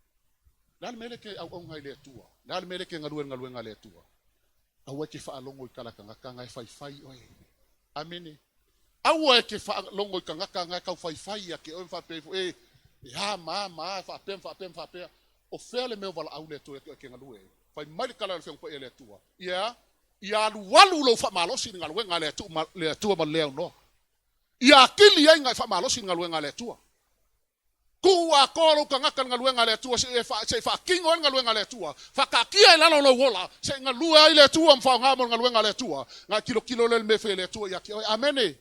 dal mele ke au ngai le tua dal mele ke ngaluenga le tua au ke fa longo kala kanga fai oi amene au ke fa longo kanga ka fai ya ke o fa pe ya ma fa pe o fele me vala au le tua ke ngalue fai mai kala le fe le tua ia lualu lo fa malosi ngaluenga le tua ma le no ia kili ai ngai fa malosi ngaluenga le tua kuwa kolo ka ngaka ngaluenga le tua se fa kingo ngaluenga le tua fa ka kia la lo wola se ngalua ile tua mfa ngamo ngaluenga le tua nga kilo le me fe le tua ya ki amene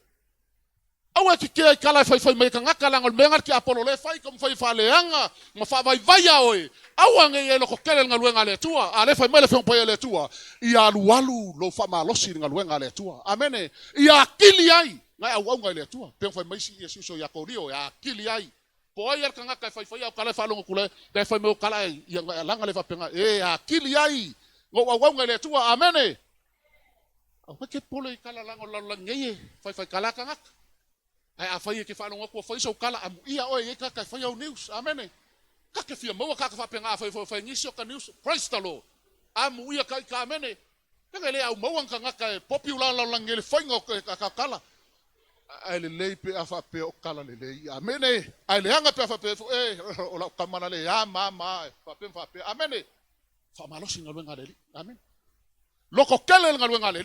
awa ki ke kala fa me ka ngaka la ngol menga ki apolo le fa kom fa le anga ma fa vai ya oi awa nge lo ko kele ngaluenga le tua ale fa me le fe le tua ia lualu lo fa malosi ngaluenga le tua amene ia kili ai nga awa le tua pe fa me si yesu so ya korio ya kili ai poi ar kanga kai fai au kala falongo kule dai fai mo kala yang langa le fapenga akili ai ngo wa ngale tua amene au ke pole kala lango la ngeye fai kala kanga ai a fai ke falongo ko fai so kala am ia o e ka fai au news amene ka ke fia mo ka fapenga fai ngisio ka news praise the lord am ia ka amene ka le au mo kanga ka popular la ngele fai ngo ka kala ai le lei pe afa pe o kala le lei amene ai le anga pe afa pe o la kamana le ya mama fa pe amene fa malosi ngaluenga le amen loko kele ngaluenga le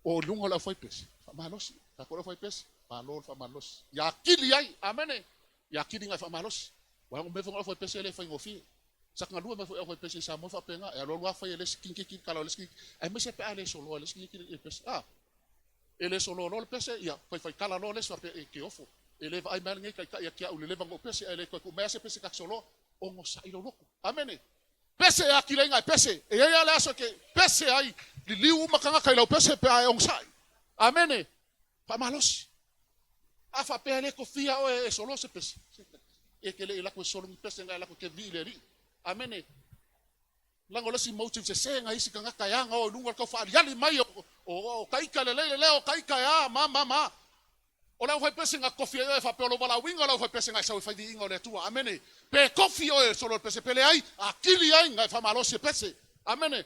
o lunga la foi pes fa malosi ta ko foi pes malol fa malosi ya kili ai amene ya kili nga fa malosi wa ngo me fa foi pes le fa ngofi sak ngalua me foi pes sa mo fa penga ya lo wa fa le skin kala le skin ai me se pe ale solo le skin pes ele solo lo pese ia fai kala lo le so ke ofo ele vai mal ngai ka ia kia ulele bango pese ele ko me se pese ka solo o ngo sa ilo loko amene pese ya kile ngai pese e ia la so ke pese ai li liu makanga ka ilo pese pe ai ong sai amene pa malos afa pe ele ko fia o e solo se pese e ke le la ko solo pese ngai la ko ke vile ri amene lango lesi motive se senga isi kanga kayanga o lunga ko fa yali mai o kaika le o kaika ya mama o la foi pese nga coffee e fa pelo bala winga la foi pese nga sa fa di ingo le tua amene pe coffee o solo pese pele ai akili ai nga fa malo se pese amene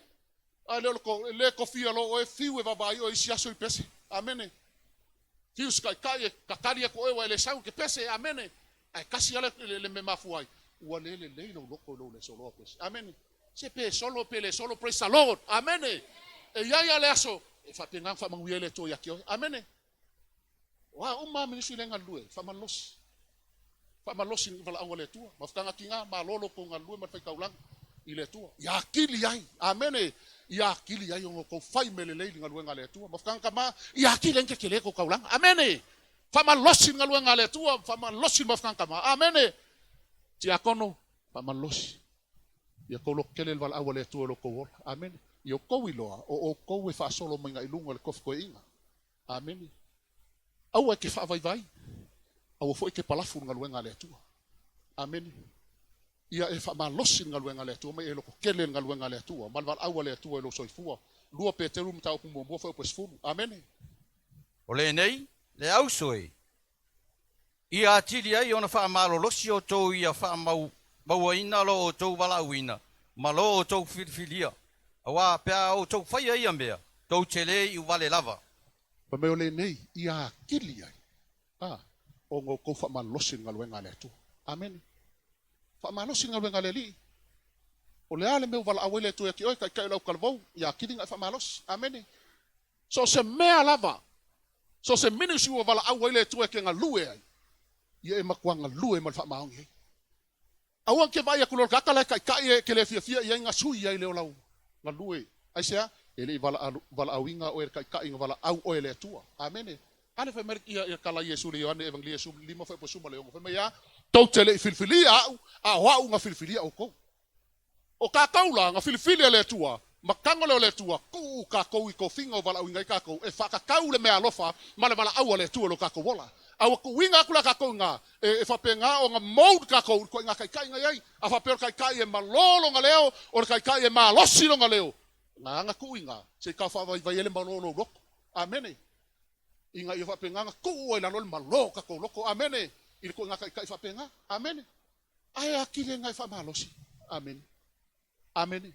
ale ko le coffee lo o fiu e va bai o isi aso pese amene fiu ska kai kakari ko e le sau ke pese amene ai kasi ale le me mafuai o le lo lo solo pese amene se pe solo praise the lord amene e ya le aso e fa pengang fa manguele to ya kio amene wa umma ministry lenga lue fa malos in vala angole tua mafkanga kinga malolo ko ngalue ma fa kaulang ile tua ya kili ai amene ya kili ai ngo ko fai melele ngalue ngale tua mafkanga ma ya kili nke kile ko kaulang amene fa malos in ngalue ngale tua fa malos in mafkanga ma amene ti akono fa malos ya ko lo kele val awale tua lo ko amen yo ko wiloa o ko we fa solo menga ilunga le kof ko inga amen au ke fa vai au fo ke palafu ngaluenga le tua amen ia e fa malosin ngaluenga le tua me e lo ko kele ngaluenga le tua mal val awale tua lo soifua lua peteru mta ku mo fo pesfu amen ole nei le au soi ia tiri ai ona fa malo losio to ia fa mau ina lo to wala wina malo to filia awa pea o to fai ia mea to chele i vale lava pa me ole nei ia kili ai o ngo ko fa malosin ngaluenga le tua amen fa malosin ngaluenga le li O le ale meu wala awele tu ki oi kai lau kalvou ya kiringa fa malos. Amen. So se mea lava. So se minisi o wala awele tu ke nga lue ai. Ia e makuanga lue mal fa maongi. Awang ke vai ku lo kakala kai ke le fia ia nga sui ai le lau. Nga lue. Ai sea ele wala awinga o kai nga wala au o le tua. Amen. Ale fa merk ia kala Yesu le Yohane evangelia sub lima fa posuma le ngo fa ya tau tele filfilia a wa nga filfilia o ko. O kakaula nga filfilia le tua. Makangole le tua ku kako I ko finga wala winga kako e fa kakau le mea lofa mala au le tua lo kako wala awa ku winga kula kako nga e fa penga o nga mode kako ko nga kai nga yai a fa per kai e malolo nga leo o kai e malosi nga leo nga ku winga se ka fa vai ele malolo loko amen inga I fa penga nga ku la lol malo kako loko amen I ko nga kai fa penga amen ai akile nga fa malosi amen amen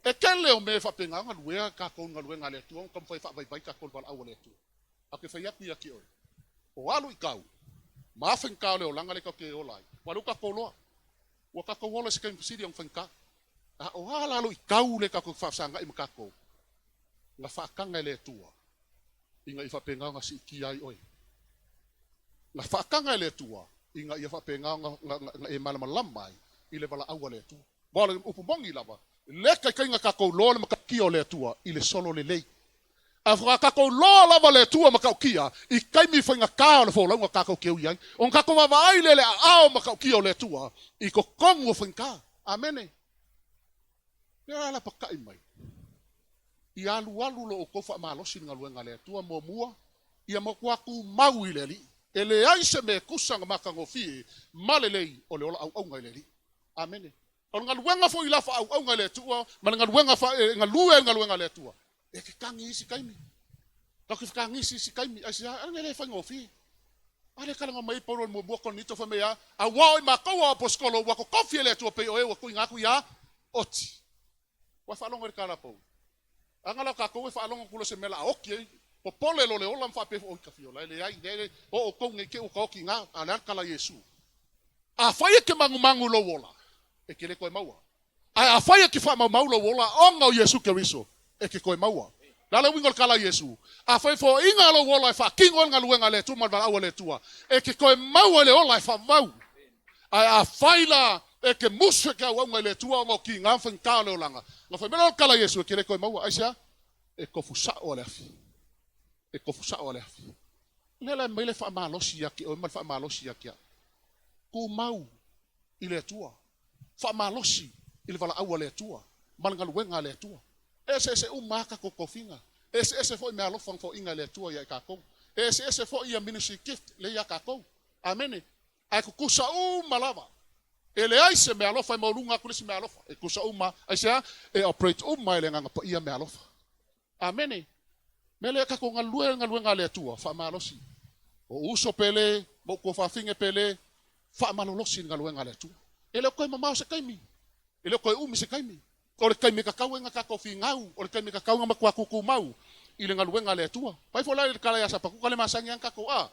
e kele o me fa penga nga luea ka ko nga luenga le tu kom fa vai ka ko val awale tu ake fa yapi aki o alu ikau ma fen ka le o langa le ka ke o lai walu ka ko lo wa ka ko wala se kan sidi ang fen ka o ala lu ikau le ka ko fa sanga I makako nga fa kanga le tu inga I fa penga nga si ki ai oi nga fa kanga le tu inga I fa penga nga e malama lamai I le vala awale tu wala upubongi lava leka kai nga kako lo le makakio le tua I le solo le lei afra kako lo lava le tua makakia I kai mi fa nga ka le fo nga kako ke uai on kako va vai le ao makakio le tua I ko kongo fa nga amen ya la pakai mai I alu lo ko fa malosi nga luenga le tua mo mua ia mo kwaku mau I le li ele ai se me kusanga makango fi malelei o le ola au nga le li amen o nga luenga fo ila fa au nga le tua ma nga luenga fa nga luenga le tua e ke kangi isi kaimi ka ke kangi isi kaimi asia nga le fa ngofi ale kala nga mai poro mo boko nito fa mea a wa ma ko wa poskolo wa ko kofi le tua pe o e wa ko nga ku ya oti wa fa longa kala po anga la ka ko fa longa kulo se mela oki po pole lo le ola fa pe o ka fiola le ai de o ko nge ke o ko ki nga ala kala Yesu a fa ye ke mangu lo wola e ke le koe maua. Ai a whaia ki wha mau lo wola onga o Yesu Keriso e ke koe maua. Lale wingol kala Yesu. A whai fo inga lo wola e wha kingo nga luenga le tu malwa awa le tua. E ke koe maua le ola e wha mau. Ai a whaila e ke musu ke awa le tua onga ki ngā whain kā leo langa. Nga whai mena kala Yesu e ke le koe maua. Aisia e kofu sa o le afi. E kofu sa o le afi. Nela meile wha malosi ya ki o mal wha malosi ya kia. Ku mau I le tua. Fa malosi il vala awale tua malanga luenga le tua ese umaka ko kofinga ese fo me alofang fo inga le tua ya ka ko ese fo ia ministry gift le ya ka ko amen ai ku kusa malava ele ai se me alofa mo lunga ku se me alofa e kusa aisia e operate ile nga pa ia me alofa amen mele ka ko nga luenga le tua fa malosi o uso pele mo ko fa finge pele fa malolosi nga luenga le tua ele koe mamau se kaimi. Ele koe se kaimi. O le kaimi kakau nga kakofi ngau. O le kaimi kakau nga makua kuku mau. Ile nga luenga le tua. Pai fola ile kala ya sapakuka le masangi ang kako a.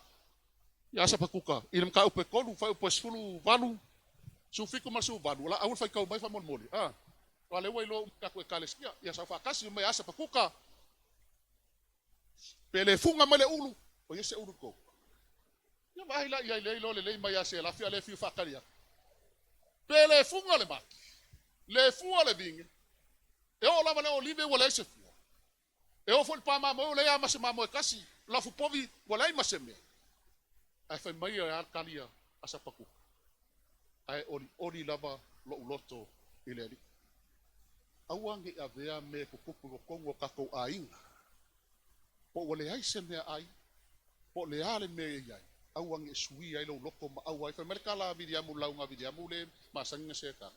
Ya sapakuka. Ile mka upe kolu. Fai upe sfulu valu. Sufiku masu valu. Wala awul fai kau bai fa molmoli. Wale wailo kakue kaleskia. Ya safakasi me ya sapakuka. Pele funga mele ulu. O yese ulu ko. Ya bahila ya ile lo le mai ya se la fia le fiu fakaria. Pele funga le maki. Le fua le vinge. E o lava le olive wala se fua. E o fol pa mamo le ama se mamo e kasi. La fu povi wala ima se me. Ai fai mai a kalia asa paku. Ai ori lava lo uloto ileri. Awange avea me kukupu kongo kako ainga. Po wale ai se me ai. Po le ale me ai. Awang sui ai lo loko ma awai fa mereka la vidiamu launga vidiamu le masanga seka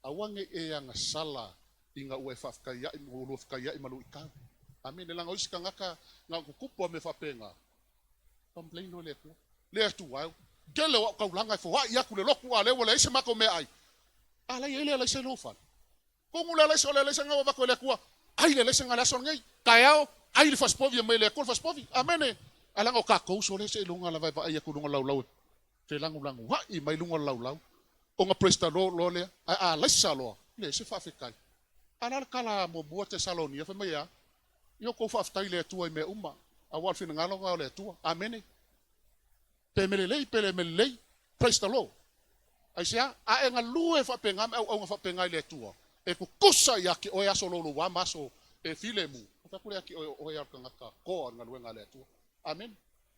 awang e yang sala inga ue fa kaya imulu kaya imalu ika amin lang ois kangaka nga kukupo me fa penga complain no le tu wa gele wa ka langa fo wa ya ku le loko ale wala ise mako me ai ala ile le se lofan kongu le sanga wa ko le ku ai le sanga la son ngai kaya ai le faspovia me le ko faspovi amen alang o kako so le se lunga la vai ai ku lunga lau te langu wa I mai lunga lau o nga presta lo le a la salo le se whawhikai. Anal kala mo mua te Salonia, whamea, io ko whaftai le tua i me uma, a walfina ngalo ngao le tua, amene. Pe melelei, pele melelei, praise the Lord. Ai sea, a e ngalue whapengam, au whapengai le tua. E kukusa ia ki oe aso lolo wa maso, e file mu. Takule aki oe arka ngaka, koa ngalue ngale le tua. Amen.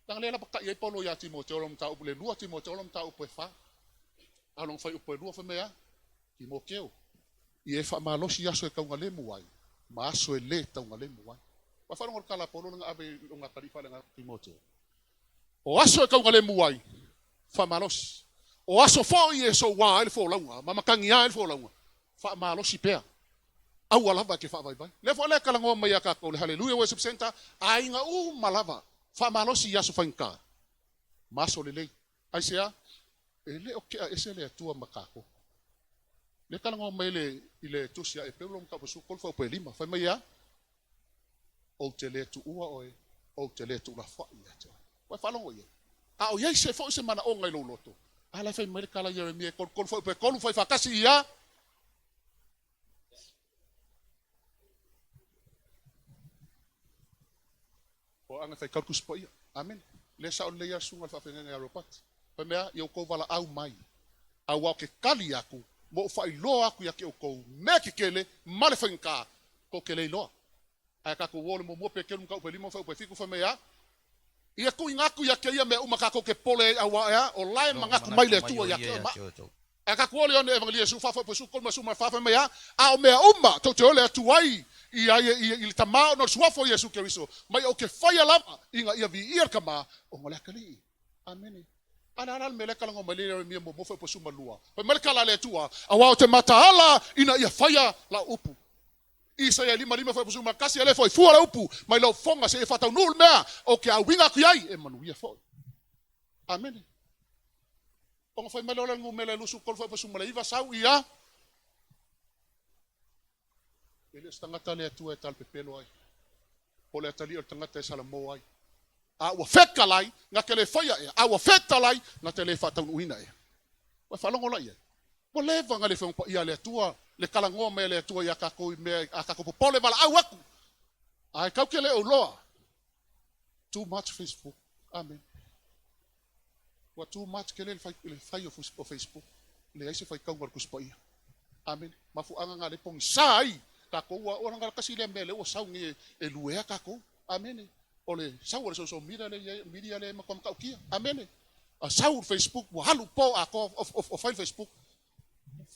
Tang lela pakta iai polo ya Timoteo lom ta upule lua Timoteo lom ta upe fa. Along fai upe lua whamea, Timoteo. I e wha malosi aso e kaunga le muai. Ma aso e le taunga le muai. Wa whanonga kala polo nga abe unga karifa nga Timoteo. O aso e kaunga le muai. Wha malosi. O aso fo i e so wa ele fo launga. Mamakangi a ele fo launga. Wha malosi pea. Au alava ke wha vai vai. Le fo le kalangoa mai a kako. Le hallelujah worship center. A inga malava. Wha malosi i aso whainka. Maso le lei. Ai sea. E le o kea ese le atua makako. Le kalangoa mai le ile tusia e peulo mka pasu kolfa upe lima. Whai mai a. O te le tu ua oe. O te le tu la wha i atua. Wai whalongo ia. A o iei se fo se mana o ngai lo loto. Ala fai mai kala ia me kolfa upe kolu fai whakasi ia. O anga fai kalkus po ia. Amen. Le sa o le ia sunga whawhenga ngai aropat. Wai mea, i o kou wala au mai. Au wau ke kali aku. Mo whai loa aku ia ke o kou. Me ki kele, male whainka. Ko ke lei loa. Ai kako wole mo mua pe kelu mka upe limo whai upe fiku whai mea. Ia ku ingaku ia ke ia me umakako ke pole awa ea. O lai mangaku mai le tua ia ke ma. Ai kako wole on evangelia su whawha upe su kolma su mai whawha mea. A o mea uma, tau te ole atu ai. I tamao no suafo Yesu Keriso. Mai o ke whaia lama. Inga ia vi iar kama. O ngole akali. Amen. Ana mele kala ngo malere mi mo fo po suma lua. Pa mele kala le tua. Awa o te mataala ina ia whaia la upu. Isa ia lima fo po suma kasi ele foi fuara upu. Mai lo fonga se e fatau nul mea. O ke a winga ku ai e manuia foi. Amen. O foi mele ola ngo mele lusu kol fo po suma le iva sau ia. Ele stangata le tua e tal pepelo ai. O le tali o tangata e salamo ai. A ua feka lai, nga ke le whaia e. A ua feta lai, nga te le whatau uina e. Wa whalongo lai e. Wa lewa nga le whangpa ia le tua, le kalangoa me le tua i a kako i me a kako popole wala au aku. Ai kau ke le o loa. Too much Facebook. Amen. Wa too much ke le whai o Facebook. Le aise whai kau ngar kuspa ia. Amen. Mafu anga nga le pong sai. Kako ua orang ngar kasi le mele o saungi e luea kako. Amen. Ole saur so media le makom ka ukia. Amen. A saur Facebook wa halu po a ko of Facebook.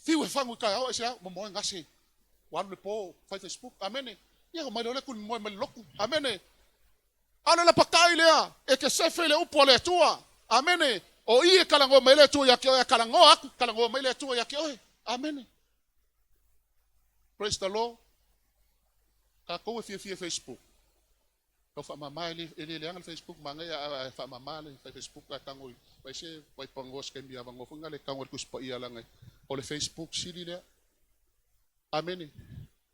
Fiu fangu ka o sia mo mo ngase. Wa le po Facebook. Amen. Ia mai le kun mo me loku. Amen. Ana la pakai le e ke se fele upo le tua. Amen. O i kalango me le tua ya ke kalango aku kalango me le tua ya ke o. Amen. Praise the Lord. Ka ko fi Facebook. Kau fa mama ele leang Facebook manga ya fa mama le Facebook ka tango vai se vai pangos ke bia bango funga le kangor kus pa ia lang o le Facebook sili le. Amen.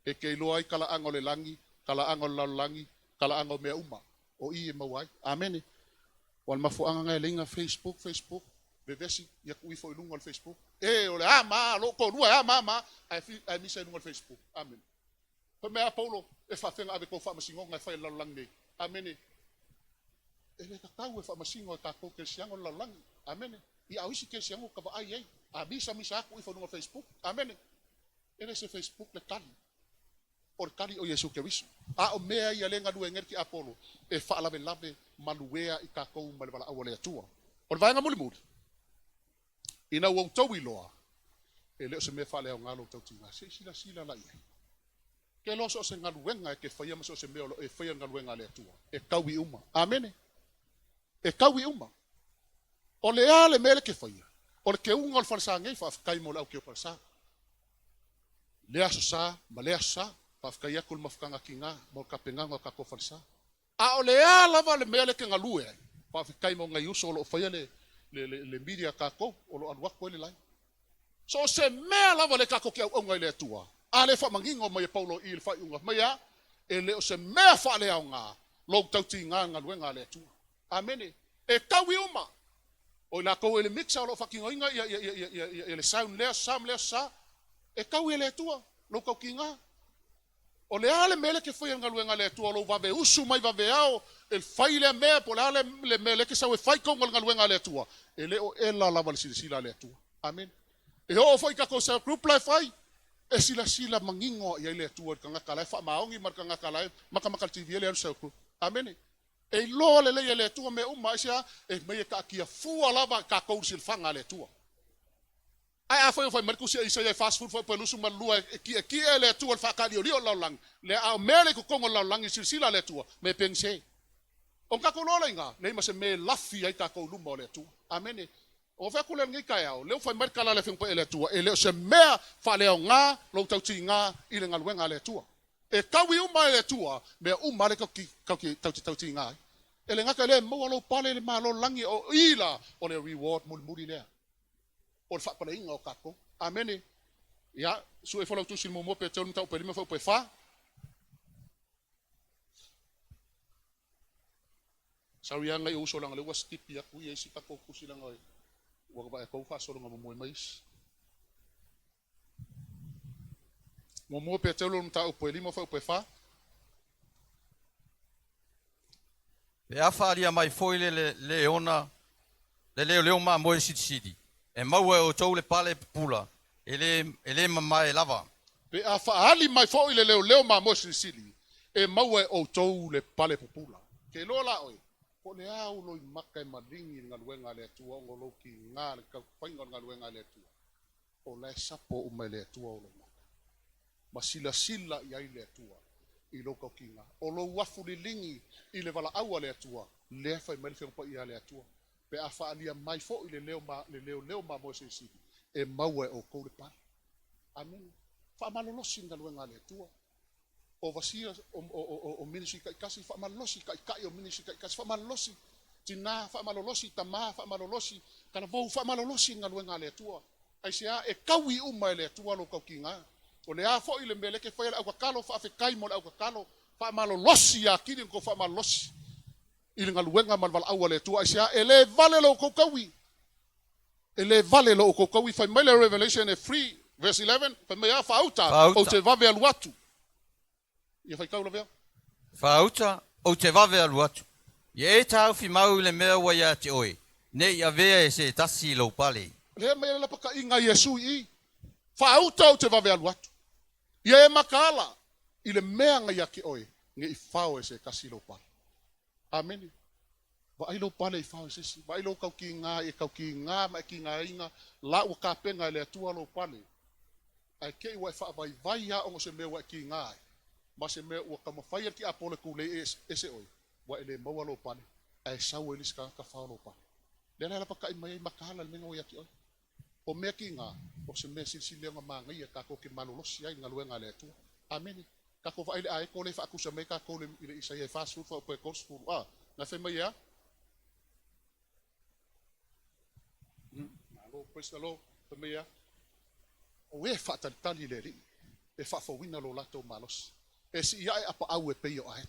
E ke lo ai kala angol le langi, kala angol la langi, kala angol me uma. O i ma wai. Amen. Wal mafu anga lenga Facebook bevesi ya ku fo lungo Facebook. E o le ama lo ko lua ama ai mi se lungo Facebook. Amen. Pa me Paulo e fa fenga ave ko fa masingo ngai fa la langi. Amen. Ele ka tau e fa masingo ka ko ke siango la lang. Amen. I au isi ke siango ka ba ai. Abisa misa ku ifo no Facebook. Amen. Ele se Facebook le kali. Or kali o Yesu Keriso. A o mea ia lenga du enger ki Apollo. E fa lave maluea i ka ko malvala awale atua. Or vai nga muli. Ina wong tawi loa. Ele se me fa le ngalo tau tinga. Sila la ia. Ke loso se ngaluenga ke faia maso se meo e faia ngaluenga le tua e kawi uma. Amen. E kawi uma. O le ale mele ke faia. O le ke unga o falsa ngai fa kai mo la o ke falsa. Le aso sa, ma le aso sa, fa kai akul mafkanga kinga mo ka penganga ka ko falsa. A o le ala va le mele ke ngalue. Fa kai mo ngai uso lo faia le media ka ko o lo anwa ko le lai. So se mea lava le ka ko ke o ngai le tua. Ale fa mangingo mai Paulo il fa unga mai ele o se mea fa le nga lo tau tinga nga luenga le tu. Amen. E kawi uma. O la ko ele mixa lo fucking inga le sound le sam le sa e kau ele tua lo kau kinga o le ale mele ke foi ngaluenga le tua lo va ve usu mai va ve ao el fai le me po le mele ke sa we fai ko ngaluenga le tua ele o ela la val sila le tua amen e ho foi ka ko sa group life fai e sila mangingo ia le tua ka ngaka lai fa maongi mar ka ngaka lai maka TV le sa group amen e lo le tua me sia e me ka kia fu lava ka ko sil fanga le tua ai foi marku sia isa fast food foi pelu suma lua ki le tua fa ka dio la lang le a mele ko kongo la lang sila le tua me pense on ka ko lo lenga nei ma se me lafi ai ka ko lumo le tua amen o fa ko le ngi ka ya le foi marka la le fing po le tua e le se me fa le nga lo tau tinga i le ngalwenga le tua e kawi uma le tua me uma le ko ki tau tinga ele ngaka le mo lo pale le malo langi o ila o le reward muri le o fa pala inga o kako amen ya su e fola tu sil mo pe tau pe lima fo pe fa sawiang ngai uso lang le was skip ya ku ye si kako ku silang oi wa ba ko fa so nga mo mais mo pe tau lo tau pe lima fo pe fa E afaria mai foi le ona le leo ma mo sidi. E mau e o tau le pale pula. Ele mai lava. Pe afaali mai foi le leo ma mo sidi. E mau e o tau le pale pula. Ke lola oi. Po le au lo makai madingi ngaluenga le tua ngolo ki ngal ka painga ngaluenga le tua. O le sapo o mai le tua o lo maka. Masila ia le tua. I loko kinga. O lo wafu li lingi i le wala aua le atua. Le fai mai fiang pa ia le atua. Pe a fa alia mai fo i le leo ma mo se sidi. E maue o kou le pari. Amen. Fa malolosi ngaluenga le atua. O vasia o ministry kai kasi fa malolosi kai o ministry kai kasi fa malolosi. Tina fa malolosi tama fa malolosi. Kana vou fa malolosi ngaluenga le atua. Ai sia e kawi uma le atua lo kau kinga. O le a fo i le mele ke fai au kakalo fa fe kai mo au kakalo fa malolosi ya kini ko fa malolosi i le ngaluenga malval au le tua sia ele vale lo kokawi ele vale lo kokawi fa mai le Revelation 3 verse 11 fa mai a fauta o te vave al watu ia fai kau lovea fauta o te vave al watu ye tau fi mau le mea wa ya te oi ne ia vea e se tasi lo pale le mai la paka inga Yesu i fauta o te vave al watu ia makala i le mea ngai ake oe nge i fao e se kasi lo pale amen wa ai lo pale i fao e se si wa ai lo kau ki ngā ma ki ngā inga la ua ka penga le atua lo pale ai kei wa i faa vai ha ongo se mea wa ki ngā ma se mea ua ka mawhai ki apole kule e se oe wa ele maua lo pale ai sau e liska ka fao lo pale le la paka i mai makala le menga o ake oe o mea ki ngā o se mea silsile nga maa ngai ka ko ke malolosi ai ngaluenga le atua amen ka ko vai le ai ko le fa kusa me ka ko le isa ye fast food fa pe gospel na fe mai ya malo praise the Lord fe mai ya o e fa tali le ri e fa fo wina lo lato malos e si ia apa au e pe yo ai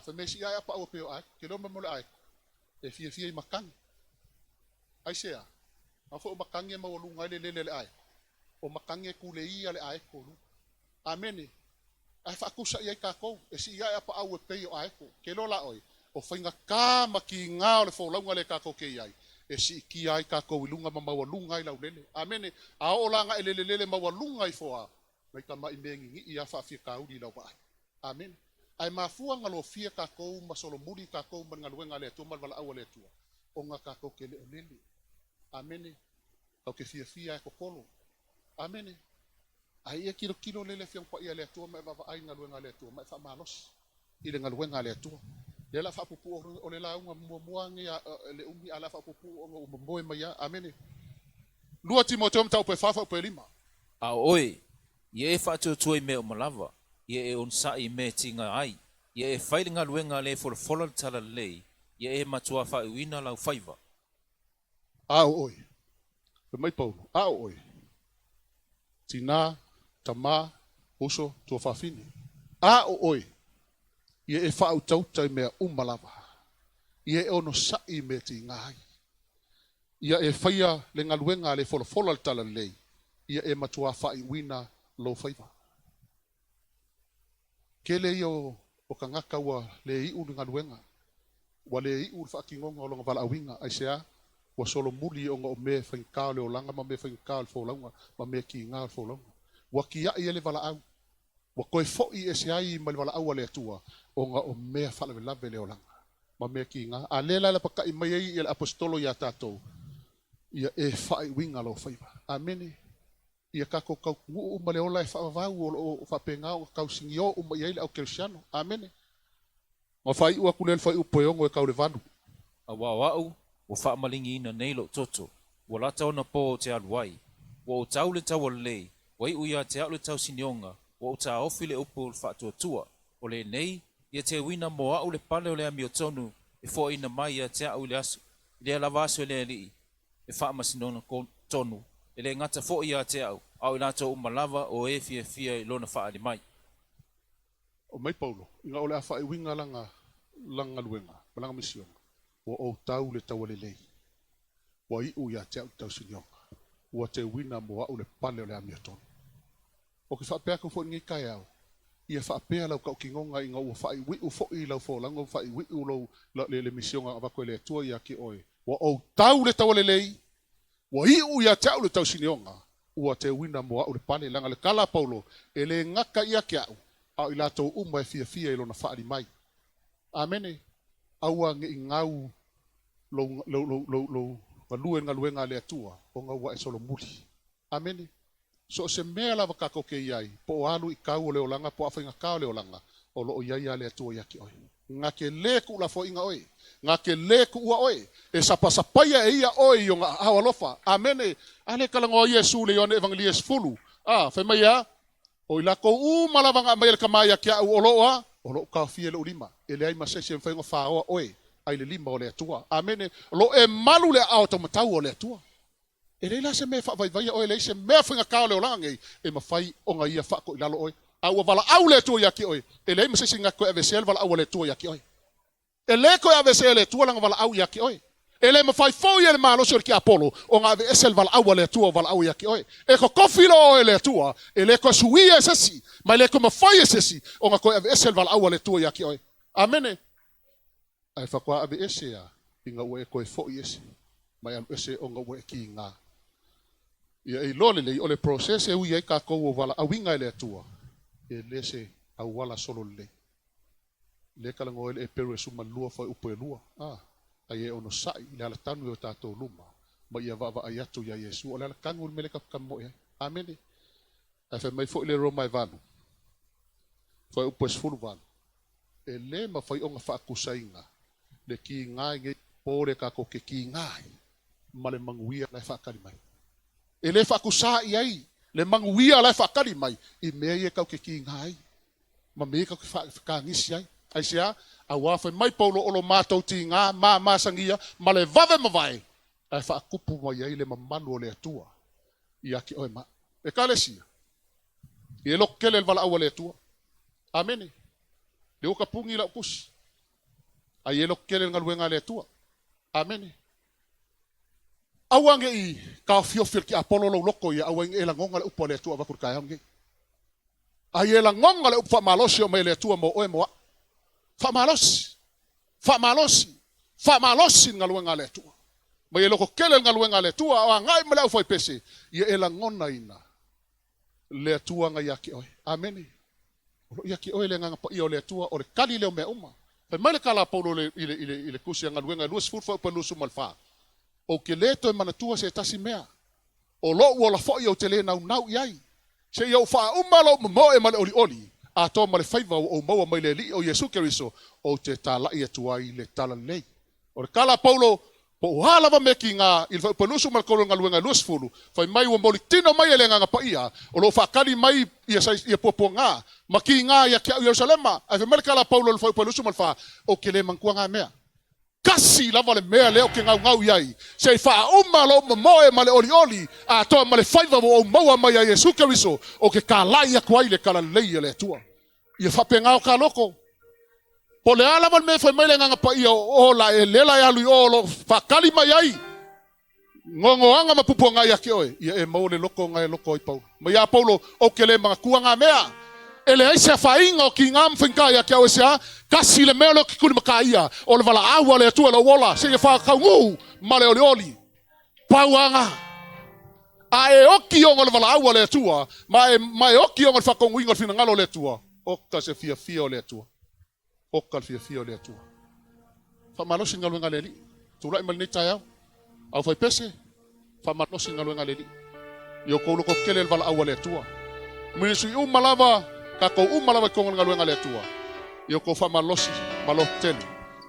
fe mai si ia apa au pe yo ai ke lo mo le ai e fie makang ai se a fo makange ma walunga le ai o makange kule ia le ai ko amen ai fa kusa ia ka ko e si ia apa au pe yo ai ko ke lo la oi o fainga ka maki nga o le fo launga le ka ko ke ai e si ki ai ka ko wilunga ma walunga i lau lele amen a o langa ele ma walunga i fo a mai ka mai mengi ia fa fi ka udi lau ba amen ai mafua ngalo fia ka ko ma solo muri ka ko man ngaluenga le tu mal wala au le tu o nga ka ko ke le amen o ke fia ko polo amen ai e kilo le fiang pa ia le tu ma va ai ngaluenga le tu ma fa malos i le ngaluenga le tu le la fa pupu o le la mo ngi le umi ala fa pupu o mo mai amen lua Timoteo mtau pe fa pe lima a oi ye fa tu me o malava ye e on sa i me tinga ai ye e fai ngaluenga le for tala le ye e matua fa wina la faiva oi mai Paulo oi tina tama uso tu fafini oi ye e fa utau tai me umalava ye ono sai me tinga ai ia e faia le ngaluenga le fola tala lei ia e matua fai wina lo faiva. Kele yo o kangaka wa le iu nga luenga. Wa le iu fa kingonga o longa vala awinga ai sea wa solo muli o nga o me whaingkao le o langa ma me whaingkao le whaulanga ma me ki ngā le whaulanga. Wa ki ia le vala au. Wa koe fo'i e se ai ma le vala au le atua o nga o mea whalawe lave le o langa. Ma me ki ngā. A lela le pakai mai ai i le apostolo ia tātou. Ia e whai winga lo whaiva. Amene. Ia kako kau nguu ma le ola e whaavau o whapengao kau singi o ma iai le au kerisiano. Amene. Ma whai ua kulel whai upoiongo e kau le vanu. A wawau, o whaamalingi ina nei lo toto. Wa lata ona po te aluai. Wa o tau le tau lei. Wa i uia te au le tau sinionga. Wa o ta ofi le upo le whaatua tua. O le nei, ia te wina mo au le pale o le ami o tonu. E fo ina mai ia te au le asu. Le lavaso e le li. E whaamasinona tonu. E le ngata fo ia te au inato umalava o e fia i lona whaari mai. O mai Paulo, inga ole a whai winga langa luenga, langa misionga. Wa o tau le tau le lei. Wa i uia te au tau sinionga. Wa te wina mo au le pale o le ami o tonu. O ki whapea kau fo ngi kai au. Ia whapea lau kau kingonga inga ua whai wiu fo i lau fo langa whai wiu lau le misionga avako le tua ia ki oe. Wa o tau le tau le lei. Wa i uia te au le tau sinionga. Ua te wina mo au le pale langa le kala Paulo. E le ngaka ia ki au. Au i lato uma e fia i lona whaari mai. Amene. Aua nge ingau lo ngā luenga le atua. O ngā ua e solo muli. Amene. So se mea lava kako ke iai. Po o alu i kau o leo langa. Po a whainga kau leo langa. O lo o iai le atua iaki oi. Ngā ke leku la fo inga oi. Ngā ke leku ua oi. E sapasapaya e ia oi o ngā hawa lofa. Amene. Ale kalanga o Yesu le yone evangelies fulu. Whai mai a. O ila ko umala vanga mai le kamaya kia au oloa. Olo ka fie le ulima. E le ai masese e whainga whaoa oi. Ai le lima o le atua. Amene. Lo e malu le au tamatau o le atua. E leila se me whaivai oi le se mea whainga kao leo langa ngei. E mawhai o ngā ia whako ilalo oi. Au vala au le atua yaki oi. E le ai masese ngako e vesel vala au le atua yaki oi. E le ko e vesel le tua langa vala au yaki oi. E le mawhai fau ia le maloso ki Apollo. O ngā vesel vala au le atua vala au yaki oi. E ko kofilo o le atua. E le ko suia sesi. Mai le ko mawhai sesi. O ngā ko e vesel vala au le atua yaki oi. Amene. Ai whakua ave ese a. Inga ue ko e fo ese. Mai alu ese o ngā ue ki ngā. Ia e lole le o le process e ui ai ka kou o vala awinga e le atua. E le se au wala solo le. Le kalango e peru e suma lua fai upo e lua. Ai e ono sai le ala tanu e o tātou luma. Ma ia vava ai atu ia Yesu. O le ala kangu mele kapkamo e. Amene. Ai fai mai fo i le Roma e vanu. Fai upo e sfulu vanu. E le ma fai onga whaakusainga. Le ki ngai ngai pore ka ko ke ki ngai. Ma le manguia lai whaakari mai. E le whaakusa i ai. Le manguia lai whaakari mai. I mea i e kau ke ki ngai. Ma mea kau ke whaakangisi ai. Ai sea, a wafai mai Paulo olo mātou ti ngā, māsangia, ma le vave mawai. Ai whaakupu mai ai le mamanu o le atua. I aki oe ma. E ka le sia. I e loko kele le vala aua le atua. Amene. Le oka pungi la ukusi. Ai e loko kele ngaluenga le atua. Amene. Awange i ka fiofil ki Apollo lo loko i awange e la ngonga le upo le atua wakur kaya nge. Ai e la ngonga le upa malosi o me le atua mo oe moa. Whamalosi ngā luenga le tua. Ma e loko kele ngā luenga le tua, a ngai mele au fai pese, ia e la ngona ina le tua ngā iaki oi. Amene. Iaki oi le ngā pa ia o le tua, o le kali leo mea uma. Fai mai le kala Paulo i le kusi ngā luenga, luas fulfa upa nusu malfa. O ke le toi mana tua se tasi mea. O lo ua la fo i o te le nau iai. Se iau wha umalo mo e male oli. A tō male whaiva o maua mai le li o Yesu Keriso o te tāla i atua i le tala lei. O le kala Paulo, po uhalava me ki ngā, il whai panusu malkoro ngā luenga luasfulu, whai mai ua moli tino mai e le ngā paia, o lo whakari mai ia puapua ngā, ma ki ngā ia kia Yerusalema, ai whai mai kala Paulo le whai panusu malfa, o ke le mankua ngā mea. Kasi lava le mea leo ke ngau iai. Se wha umalo moe male oli, a toa male whaiva o maua mai a Yesu Keriso, o ke ka lai a kuaile kala leia le tua. Ia whape ngau ka loko. Po le alawan me whai mai le nganga pa ia o la e lela e alu o lo whakali mai ai. Ngongoanga mapupuanga ia ke oe. Ia e mau le loko ngai loko i Paulo. Ma ia Paulo o ke le mga kuanga mea. Ele ai se fainga o ki ngam whinka ia ke oe sea. Kasi le mea leo ki kuni maka ia. O le wala awa le atua le wola. Se ia wha kaungu ma le oli oli. Pauanga. A e oki o le wala awa le atua. Ma e oki o le whakongu inga whina ngalo le atua. Oka se fia fia o le atua. Oka fia fia o le atua. Whamalosi ngalu ngale li. Tula ima ni tai au. Au fai pese. Whamalosi ngalu ngale li. Yo kou loko kele le wala awa le atua. Minisui umalava. Ka kou umalava konga ngalu ngale atua. Yo kou whamalosi. Malo tele.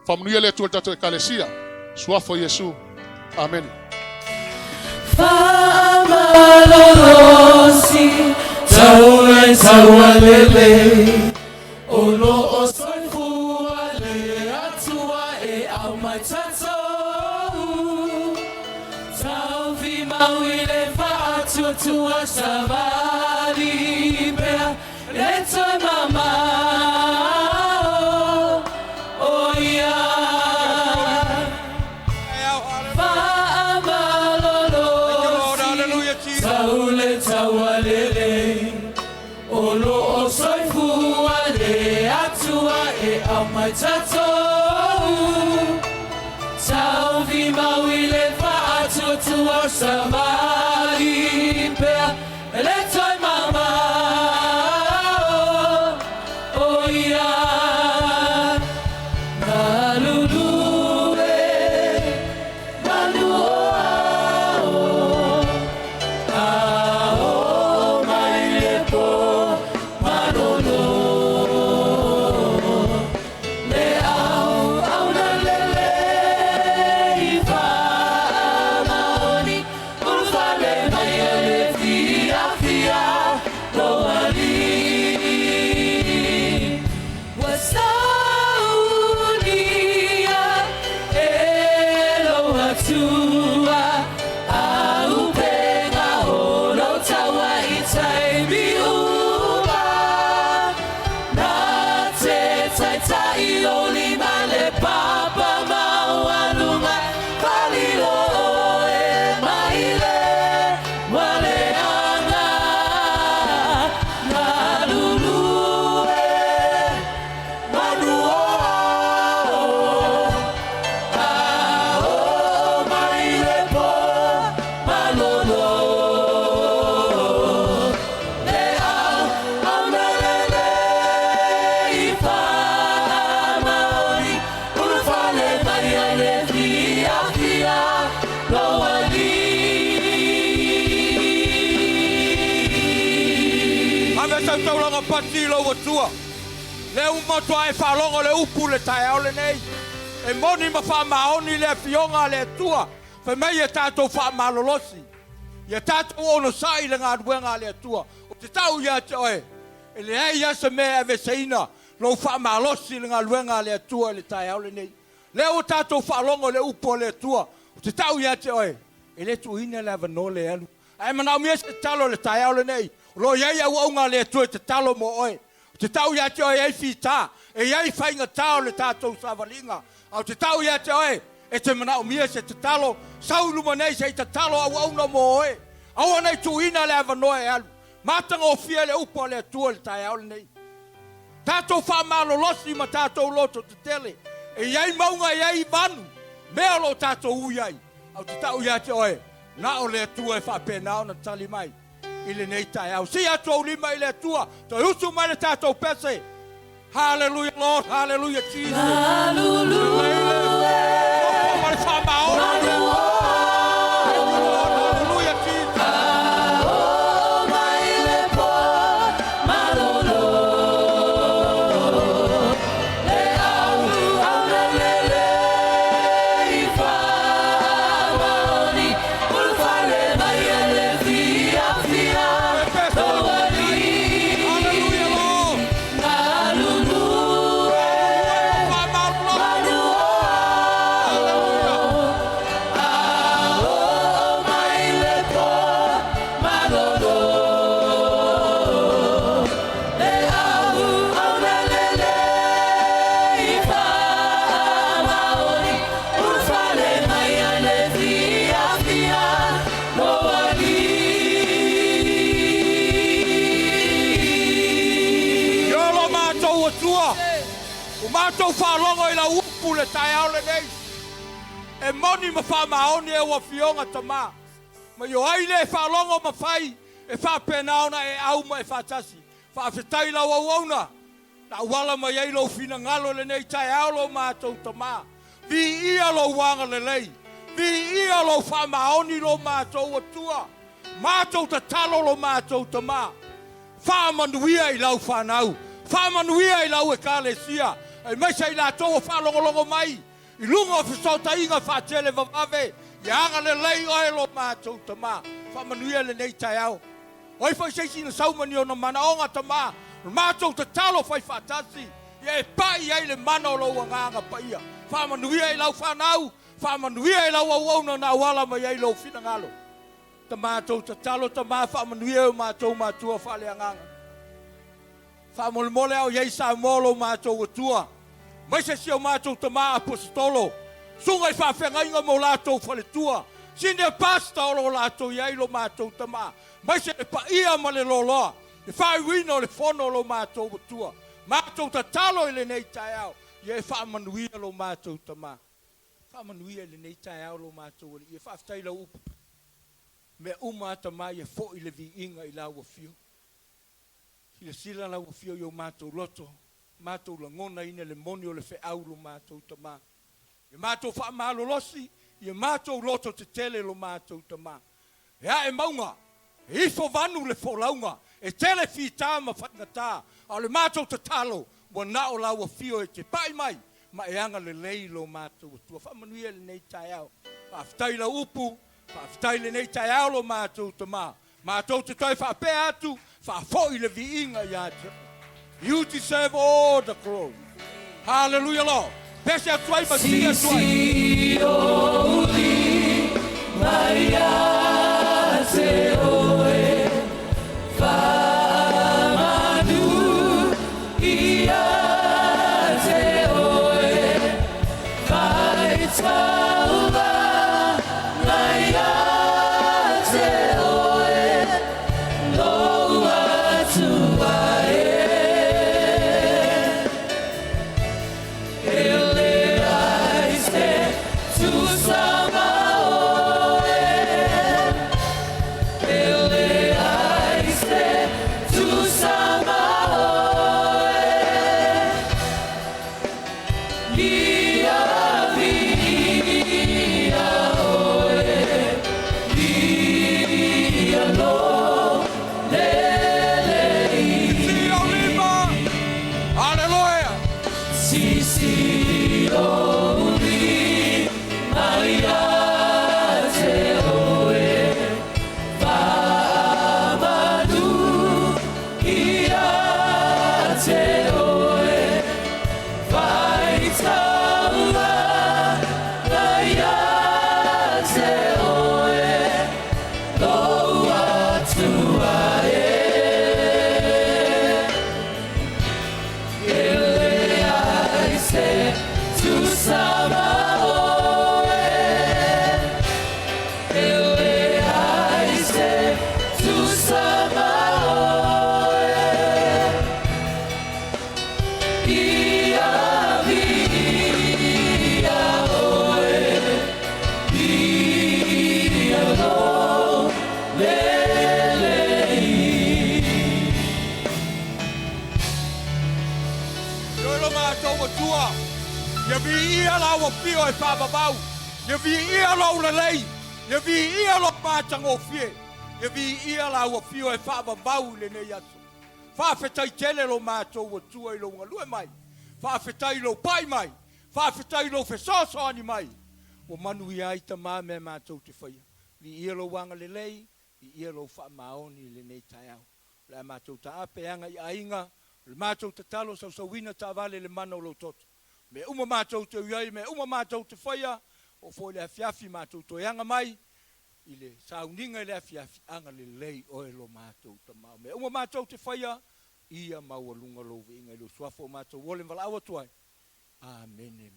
Whamnuia le atua tato e kalesia. Suafo Yesu. Amen. Famalolosi, taue taualele, olo o soifuale, atua e au mai tatou. Tau vi mauile fa'atua tua savali bea, le toi mama, oh yeah. Taualele, olo o soifuale, atua e au mai tatou. Tau vi mauile fa'atua tua samari pea, le toi mama, oh yeah. Nalulue, naluo. Le umatua e whalongo le upu le tai au le nei. E moni ma wha maoni le fionga le tua. Wha mei e tātou wha malolosi. Ia tātou ono sai le ngā ruenga le tua. O te tau ia te oe. E le hei asa mea ave seina. Lo wha malosi le ngā ruenga le tua le tai au le nei. Le o tātou whalongo le upu le tua. O te tau ia te oe. E le tu ina le avano le alu. Ai manau mea se talo le tai au le nei. Lo iei au au ngā le tua te talo mo oe. Te tau ia te oe ei whita, e iei whainga tau le tātou savalinga. Au te tau ia te oe, e te manao mia se te talo, sauluma nei se te talo au au na mo oe. Au anei tu ina le avanoa e alu. Matanga o fia le upa le atua le tai au le nei. Tātou whamalo losi ma tātou loto te tele. E iei maunga iei vanu, mea lo tātou uiai. Au te tau ia te oe, na o le atua e whapenao na tali mai. Ile nei tai au. Si atu au lima ile atua. Toi usu mai le tātou pese. Hallelujah, Lord. Hallelujah, Jesus. Hallelujah. Hallelujah, Jesus. Hallelujah. mātou whālongo I la upu le tai au le nei. E moni ma whamaoni e wa fionga tamā. Ma yo aile e whālongo ma whai, e whāpenaona e au ma e whātasi. Whāwhetai la wawauna. Na wala ma yei lo fina ngalo le nei tai au lo mātou tamā. Vi ia lo wanga le lei. Vi ia lo whamaoni lo mātou atua. Mātou ta talo lo mātou tamā. Whamanuia I lau whanau. Whamanuia I lau e kālesia. E meisa I la tō whalongolongo mai. I lunga o whisota inga whātele vavave. I anga le lei oe lo mātou tamā. Whamanuia le nei tai au. Oi whai seisi na saumani o na mana onga tamā. Mātou ta talo whai whātasi. I e pai ai le mana o lo wanganga paia. Whamanuia I lau whanau. Whamanuia I lau auauna na wala mai ai lo whina ta mātou ta talo ta mā whamanuia o mātou mātua whale anganga. Whamole au iei sa molo mātou atua. Maise si o mātou ta mā apostolo. Sungai whawhenga inga mo lātou whale tua. Sine pasta o lo lātou iei lo mātou ta mā. Maise e pa ia ma le loloa. E whai wino le whono lo mātou atua. Mātou ta talo I le nei tai au. Iei whamanuia lo mātou ta mā. Whamanuia le nei tai au lo mātou. Ie whaftai la upu. Me umata mai e fo I le vi inga I la wafio. Hila sila la wafio yo mātou loto. Mātou la ngona ina le moni o le fe au lo mātou tamā. E mātou wha malo losi. E mātou loto te tele lo mātou tamā. E maunga. E ifo vanu le fo launga. E tele fi tā ma whatngatā. A le mātou te talo. Wa na o la wafio e te pai mai. Ma e anga le lei lo mātou. Tua whamanuia le nei tai au. Whaftai la upu. Whaftai le nei tai au lo mātou tamā. Mātou te toi whape atu, whafoi le vi inga I atu. You deserve all the glory. Hallelujah, Lord. Pese a tuai ma tia tuai. Sisi oli Maria te oe Whamanu ia te oe Whaitaua Maria te oe Loa tua Ele aiste tu sama oe Ele aiste tu sama oe Ia via oe Ia no lelei Si o lima. Hallelujah. Sisi oli Maria te oe Whamanu ia te oe Whaitaua Maria te oe Loa tua Ele aiste tu sama oe Ele aiste tu sama oe Ia via oe Ia no lelei Yo mātou atua. Ia vi ia la wapio e whababau. Ia vi ia lo lelei. Ia vi ia lo mātango fie. Ia vi ia la wapio e whababau le nei aso. Whawhetai tele lo mātou atua I lo ngalue mai. Whawhetai lo pai mai. Whawhetai lo whesoso ani mai. O manu ia I tamā me mātou te whaia. Vi ia lo wanga lelei. Vi ia lo whamaoni le nei tai au. Le mātou ta ape anga I ainga. Le mātou te talo sau wina ta vale le mana o lo toto. Me uma mātou te uiai, me uma mātou te whaia, o fo le afiafi mātou to yanga mai, I le sauninga le afiafi anga le lei o e lo mātou ta mau. Me uma mātou te whaia, ia maua lunga lo inga lo suafo mātou wole wala awa tuai. Amen.